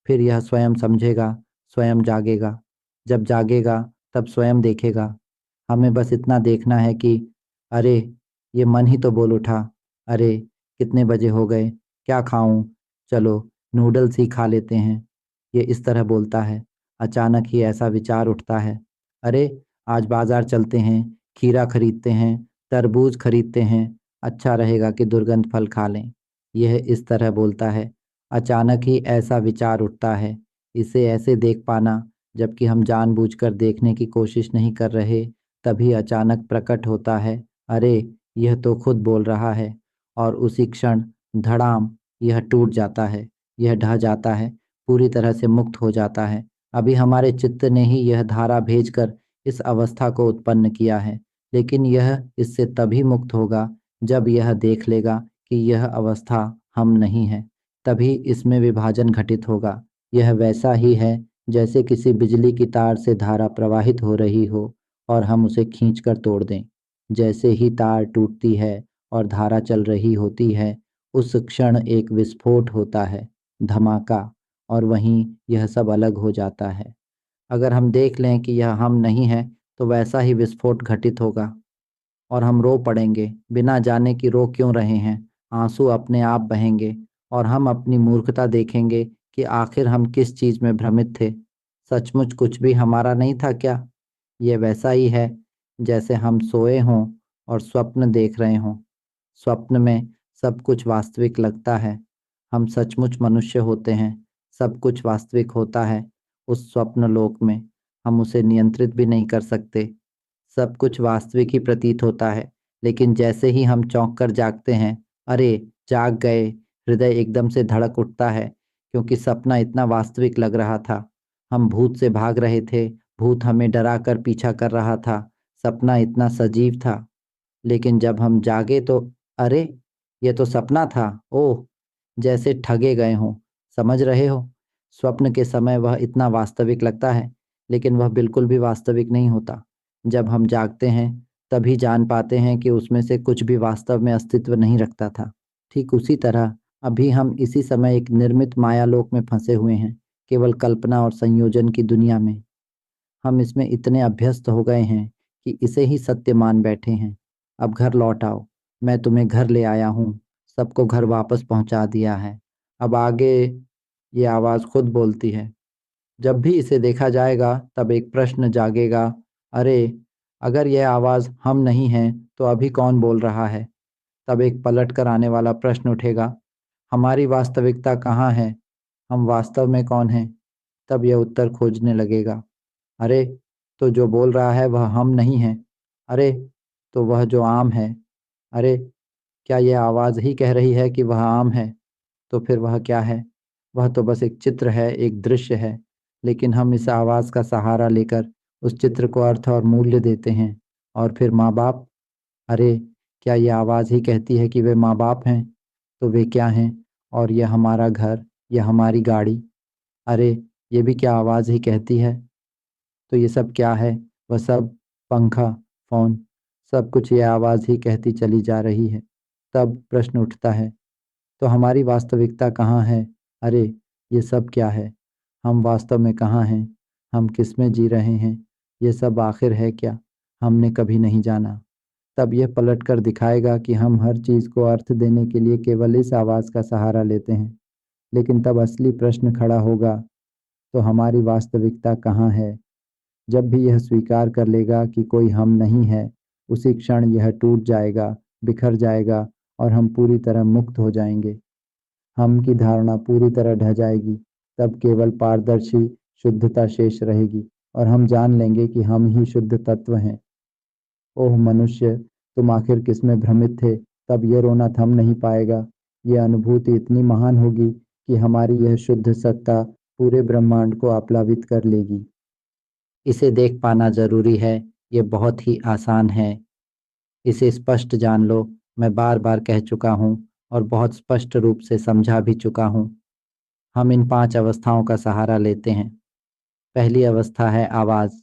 Speaker 1: फिर यह स्वयं समझेगा, स्वयं जागेगा। जब जागेगा तब स्वयं देखेगा। हमें बस इतना देखना है कि अरे, ये मन ही तो बोल उठा। अरे, कितने बजे हो गए, क्या खाऊं? चलो नूडल्स ही खा लेते हैं। ये इस तरह बोलता है। अचानक ही ऐसा विचार उठता है, अरे, आज बाजार चलते हैं, खीरा खरीदते हैं, तरबूज खरीदते हैं। अच्छा रहेगा कि दुर्गंध फल खा लें। यह इस तरह बोलता है। अचानक ही ऐसा विचार उठता है। इसे ऐसे देख पाना जबकि हम जानबूझकर देखने की कोशिश नहीं कर रहे, तभी अचानक प्रकट होता है। अरे, यह तो खुद बोल रहा है। और उसी क्षण धड़ाम, यह टूट जाता है, यह ढह जाता है। पूरी तरह से मुक्त हो जाता है। अभी हमारे चित्त ने ही यह धारा भेजकर इस अवस्था को उत्पन्न किया है, लेकिन यह इससे तभी मुक्त होगा जब यह देख लेगा कि यह अवस्था हम नहीं है। तभी इसमें विभाजन घटित होगा। यह वैसा ही है जैसे किसी बिजली की तार से धारा प्रवाहित हो रही हो और हम उसे खींचकर तोड़ दें। जैसे ही तार टूटती है और धारा चल रही होती है, उस क्षण एक विस्फोट होता है, धमाका, और वहीं यह सब अलग हो जाता है। अगर हम देख लें कि यह हम नहीं है, तो वैसा ही विस्फोट घटित होगा और हम रो पड़ेंगे, बिना जाने कि रो क्यों रहे हैं। आंसू अपने आप बहेंगे और हम अपनी मूर्खता देखेंगे कि आखिर हम किस चीज में भ्रमित थे। सचमुच कुछ भी हमारा नहीं था क्या? ये वैसा ही है जैसे हम सोए हों और स्वप्न देख रहे हों। स्वप्न में सब कुछ वास्तविक लगता है। हम सचमुच मनुष्य होते हैं। सब कुछ वास्तविक होता है उस स्वप्न लोक में। हम उसे नियंत्रित भी नहीं कर सकते। सब कुछ वास्तविक ही प्रतीत होता है, लेकिन जैसे ही हम चौंक कर जागते हैं, अरे जाग गए, हृदय एकदम से धड़क उठता है, क्योंकि सपना इतना वास्तविक लग रहा था। हम भूत से भाग रहे थे, भूत हमें डरा कर पीछा कर रहा था। सपना इतना सजीव था। लेकिन जब हम जागे तो अरे, ये तो सपना था। ओह, जैसे ठगे गए हों। समझ रहे हो? स्वप्न के समय वह इतना वास्तविक लगता है, लेकिन वह बिल्कुल भी वास्तविक नहीं होता। जब हम जागते हैं तभी जान पाते हैं कि उसमें से कुछ भी वास्तव में अस्तित्व नहीं रखता था। ठीक उसी तरह अभी हम इसी समय एक निर्मित मायालोक में फंसे हुए हैं, केवल कल्पना और संयोजन की दुनिया में। हम इसमें इतने अभ्यस्त हो गए हैं कि इसे ही सत्य मान बैठे हैं। अब घर लौट आओ, मैं तुम्हें घर ले आया हूँ, सबको घर वापस पहुंचा दिया है। अब आगे ये आवाज़ खुद बोलती है। जब भी इसे देखा जाएगा तब एक प्रश्न जागेगा, अरे, अगर यह आवाज़ हम नहीं हैं तो अभी कौन बोल रहा है? तब एक पलट कर आने वाला प्रश्न उठेगा, हमारी वास्तविकता कहाँ है? हम वास्तव में कौन हैं? तब यह उत्तर खोजने लगेगा, अरे, तो जो बोल रहा है वह हम नहीं है। अरे, तो वह जो आम है। अरे, क्या यह आवाज़ ही कह रही है कि वह आम है? तो फिर वह क्या है? वह तो बस एक चित्र है, एक दृश्य है। लेकिन हम इस आवाज़ का सहारा लेकर उस चित्र को अर्थ और मूल्य देते हैं। और फिर माँ बाप, अरे, क्या यह आवाज़ ही कहती है कि वे माँ बाप हैं? तो वे क्या हैं? और यह हमारा घर, यह हमारी गाड़ी, अरे, ये भी क्या आवाज़ ही कहती है? तो ये सब क्या है? वह सब, पंखा, फोन, सब कुछ ये आवाज़ ही कहती चली जा रही है। तब प्रश्न उठता है, तो हमारी वास्तविकता कहाँ है? अरे, ये सब क्या है? हम वास्तव में कहाँ हैं? हम किस में जी रहे हैं? ये सब आखिर है क्या? हमने कभी नहीं जाना। तब यह पलट कर दिखाएगा कि हम हर चीज़ को अर्थ देने के लिए केवल इस आवाज़ का सहारा लेते हैं। लेकिन तब असली प्रश्न खड़ा होगा, तो हमारी वास्तविकता कहाँ है? जब भी यह स्वीकार कर लेगा कि कोई हम नहीं है, उसी क्षण यह टूट जाएगा, बिखर जाएगा और हम पूरी तरह मुक्त हो जाएंगे। हम की धारणा पूरी तरह ढह जाएगी। तब केवल पारदर्शी शुद्धता शेष रहेगी और हम जान लेंगे कि हम ही शुद्ध तत्व हैं। ओह मनुष्य, तुम आखिर किसमें भ्रमित थे? तब यह रोना थम नहीं पाएगा। यह अनुभूति इतनी महान होगी कि हमारी यह शुद्ध सत्ता पूरे ब्रह्मांड को आप्लावित कर लेगी। इसे देख पाना जरूरी है। ये बहुत ही आसान है। इसे स्पष्ट जान लो। मैं बार बार कह चुका हूँ और बहुत स्पष्ट रूप से समझा भी चुका हूँ। हम इन 5 अवस्थाओं का सहारा लेते हैं। पहली अवस्था है आवाज़।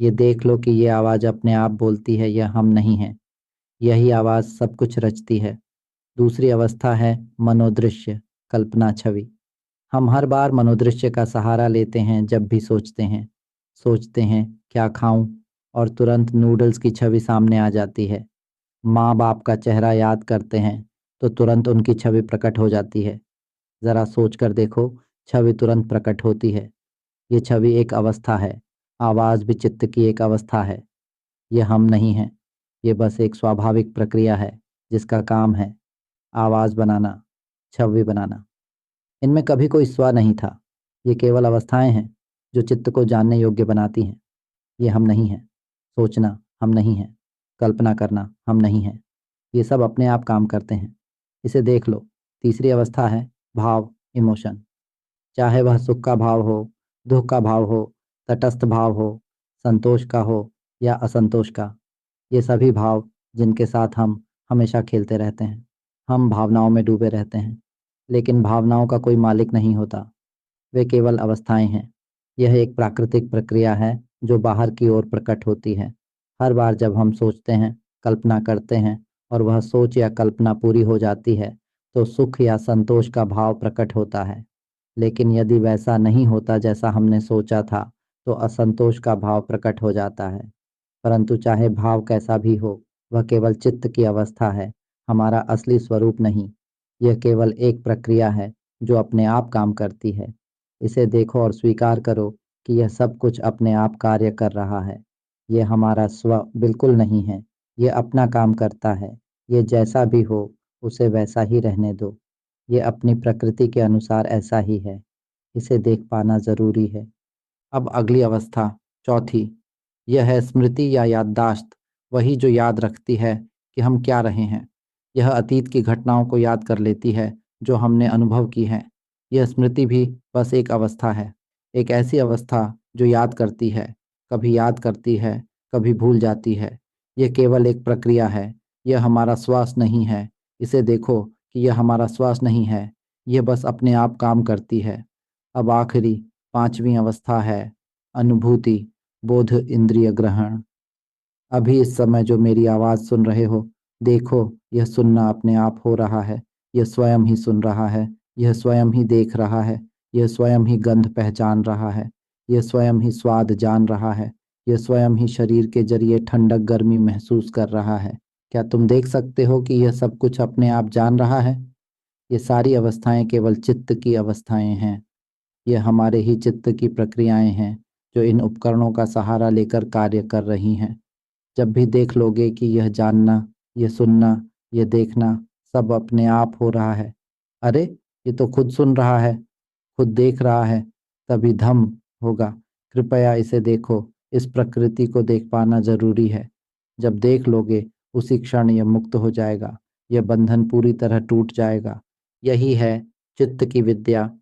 Speaker 1: ये देख लो कि ये आवाज़ अपने आप बोलती है, यह हम नहीं है। यही आवाज़ सब कुछ रचती है। दूसरी अवस्था है मनोदृश्य, कल्पना छवि। हम हर बार मनोदृश्य का सहारा लेते हैं जब भी सोचते हैं क्या खाऊं, और तुरंत नूडल्स की छवि सामने आ जाती है। माँ बाप का चेहरा याद करते हैं तो तुरंत उनकी छवि प्रकट हो जाती है। जरा सोच कर देखो, छवि तुरंत प्रकट होती है। ये छवि एक अवस्था है। आवाज़ भी चित्त की एक अवस्था है। ये हम नहीं हैं। ये बस एक स्वाभाविक प्रक्रिया है जिसका काम है आवाज़ बनाना, छवि बनाना। इनमें कभी कोई स्व नहीं था। ये केवल अवस्थाएं हैं जो चित्त को जानने योग्य बनाती हैं। ये हम नहीं हैं। सोचना हम नहीं हैं। कल्पना करना हम नहीं हैं। ये सब अपने आप काम करते हैं। इसे देख लो। तीसरी अवस्था है भाव, इमोशन। चाहे वह सुख का भाव हो, दुख का भाव हो, तटस्थ भाव हो, संतोष का हो या असंतोष का। ये सभी भाव जिनके साथ हम हमेशा खेलते रहते हैं। हम भावनाओं में डूबे रहते हैं, लेकिन भावनाओं का कोई मालिक नहीं होता। वे केवल अवस्थाएं हैं। यह एक प्राकृतिक प्रक्रिया है जो बाहर की ओर प्रकट होती है। हर बार जब हम सोचते हैं, कल्पना करते हैं और वह सोच या कल्पना पूरी हो जाती है, तो सुख या संतोष का भाव प्रकट होता है। लेकिन यदि वैसा नहीं होता जैसा हमने सोचा था, तो असंतोष का भाव प्रकट हो जाता है। परंतु चाहे भाव कैसा भी हो, वह केवल चित्त की अवस्था है, हमारा असली स्वरूप नहीं। यह केवल एक प्रक्रिया है जो अपने आप काम करती है। इसे देखो और स्वीकार करो कि यह सब कुछ अपने आप कार्य कर रहा है। यह हमारा स्व बिल्कुल नहीं है। यह अपना काम करता है। यह जैसा भी हो, उसे वैसा ही रहने दो। यह अपनी प्रकृति के अनुसार ऐसा ही है। इसे देख पाना जरूरी है। अब अगली अवस्था, चौथी, यह है स्मृति या याददाश्त। वही जो याद रखती है कि हम क्या रहे हैं। यह अतीत की घटनाओं को याद कर लेती है जो हमने अनुभव की हैं। यह स्मृति भी बस एक अवस्था है, एक ऐसी अवस्था जो याद करती है, कभी याद करती है, कभी भूल जाती है। यह केवल एक प्रक्रिया है। यह हमारा श्वास नहीं है। इसे देखो कि यह हमारा श्वास नहीं है। यह बस अपने आप काम करती है। अब आखिरी, पांचवी अवस्था है अनुभूति, बोध, इंद्रिय ग्रहण। अभी इस समय जो मेरी आवाज़ सुन रहे हो, देखो, यह सुनना अपने आप हो रहा है। यह स्वयं ही सुन रहा है। यह स्वयं ही देख रहा है। यह स्वयं ही गंध पहचान रहा है। यह स्वयं ही स्वाद जान रहा है। यह स्वयं ही शरीर के जरिए ठंडक गर्मी महसूस कर रहा है। क्या तुम देख सकते हो कि यह सब कुछ अपने आप जान रहा है? ये सारी अवस्थाएं केवल चित्त की अवस्थाएं हैं। ये हमारे ही चित्त की प्रक्रियाएं हैं जो इन उपकरणों का सहारा लेकर कार्य कर रही हैं। जब भी देख लोगे कि यह जानना, यह सुनना, यह देखना सब अपने आप हो रहा है, अरे ये तो खुद सुन रहा है, खुद देख रहा है, तभी धम होगा। कृपया इसे देखो। इस प्रकृति को देख पाना जरूरी है। जब देख लोगे, उसी क्षण यह मुक्त हो जाएगा। यह बंधन पूरी तरह टूट जाएगा। यही है चित्त की विद्या,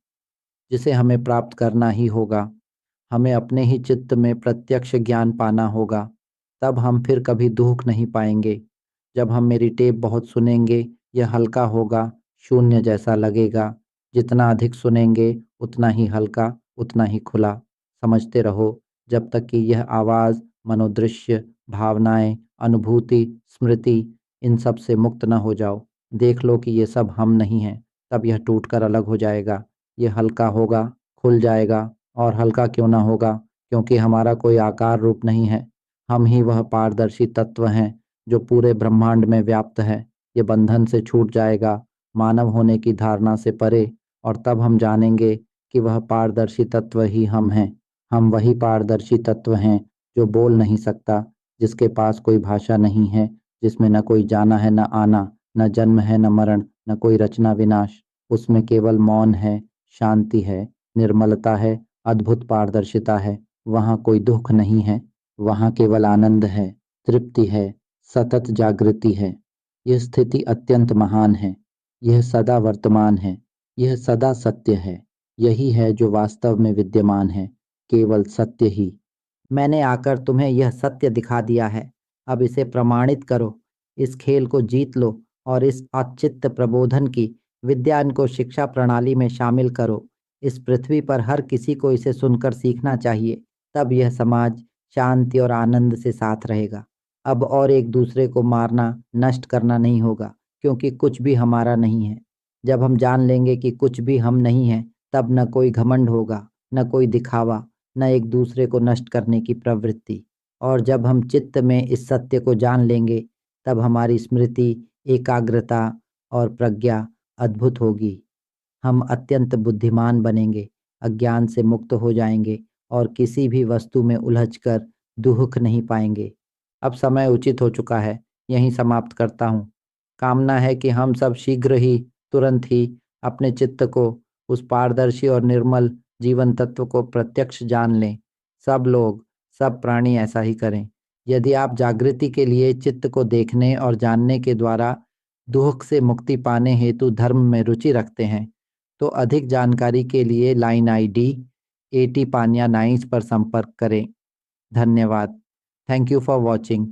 Speaker 1: जिसे हमें प्राप्त करना ही होगा। हमें अपने ही चित्त में प्रत्यक्ष ज्ञान पाना होगा। तब हम फिर कभी दुख नहीं पाएंगे। जब हम मेरी टेप बहुत सुनेंगे, यह हल्का होगा, शून्य जैसा लगेगा। जितना अधिक सुनेंगे, उतना ही हल्का, उतना ही खुला। समझते रहो जब तक कि यह आवाज़, मनोदृश्य, भावनाएं, अनुभूति, स्मृति, इन सब से मुक्त न हो जाओ। देख लो कि ये सब हम नहीं हैं। तब यह टूटकर अलग हो जाएगा। ये हल्का होगा, खुल जाएगा। और हल्का क्यों ना होगा, क्योंकि हमारा कोई आकार रूप नहीं है। हम ही वह पारदर्शी तत्व हैं जो पूरे ब्रह्मांड में व्याप्त है। ये बंधन से छूट जाएगा, मानव होने की धारणा से परे, और तब हम जानेंगे कि वह पारदर्शी तत्व ही हम हैं। हम वही पारदर्शी तत्व हैं जो बोल नहीं सकता, जिसके पास कोई भाषा नहीं है, जिसमें न कोई जाना है न आना, न जन्म है न मरण, न कोई रचना विनाश। उसमें केवल मौन है, शांति है, निर्मलता है, अद्भुत पारदर्शिता है। वहाँ कोई दुख नहीं है। वहाँ केवल आनंद है, तृप्ति है, सतत जागृति है। यह स्थिति अत्यंत महान है। यह सदा वर्तमान है। यह सदा सत्य है। यही है जो वास्तव में विद्यमान है, केवल सत्य ही। मैंने आकर तुम्हें यह सत्य दिखा दिया है। अब इसे प्रमाणित करो। इस खेल को जीत लो और इस औचित्य प्रबोधन की विद्या को शिक्षा प्रणाली में शामिल करो। इस पृथ्वी पर हर किसी को इसे सुनकर सीखना चाहिए। तब यह समाज शांति और आनंद से साथ रहेगा। अब और एक दूसरे को मारना, नष्ट करना नहीं होगा, क्योंकि कुछ भी हमारा नहीं है। जब हम जान लेंगे कि कुछ भी हम नहीं है, तब न कोई घमंड होगा, न कोई दिखावा, न एक दूसरे को नष्ट करने की प्रवृत्ति। और जब हम चित्त में इस सत्य को जान लेंगे, तब हमारी स्मृति, एकाग्रता और प्रज्ञा अद्भुत होगी। हम अत्यंत बुद्धिमान बनेंगे, अज्ञान से मुक्त हो जाएंगे और किसी भी वस्तु में उलझकर दुख नहीं पाएंगे। अब समय उचित हो चुका है, यहीं समाप्त करता हूँ। कामना है कि हम सब शीघ्र ही, तुरंत ही अपने चित्त को, उस पारदर्शी और निर्मल जीवन तत्व को प्रत्यक्ष जान लें। सब लोग, सब प्राणी ऐसा ही करें। यदि आप जागृति के लिए चित्त को देखने और जानने के द्वारा दुख से मुक्ति पाने हेतु धर्म में रुचि रखते हैं, तो अधिक जानकारी के लिए लाइन आईडी 80 पानिया नाइन्स पर संपर्क करें। धन्यवाद। Thank you for watching.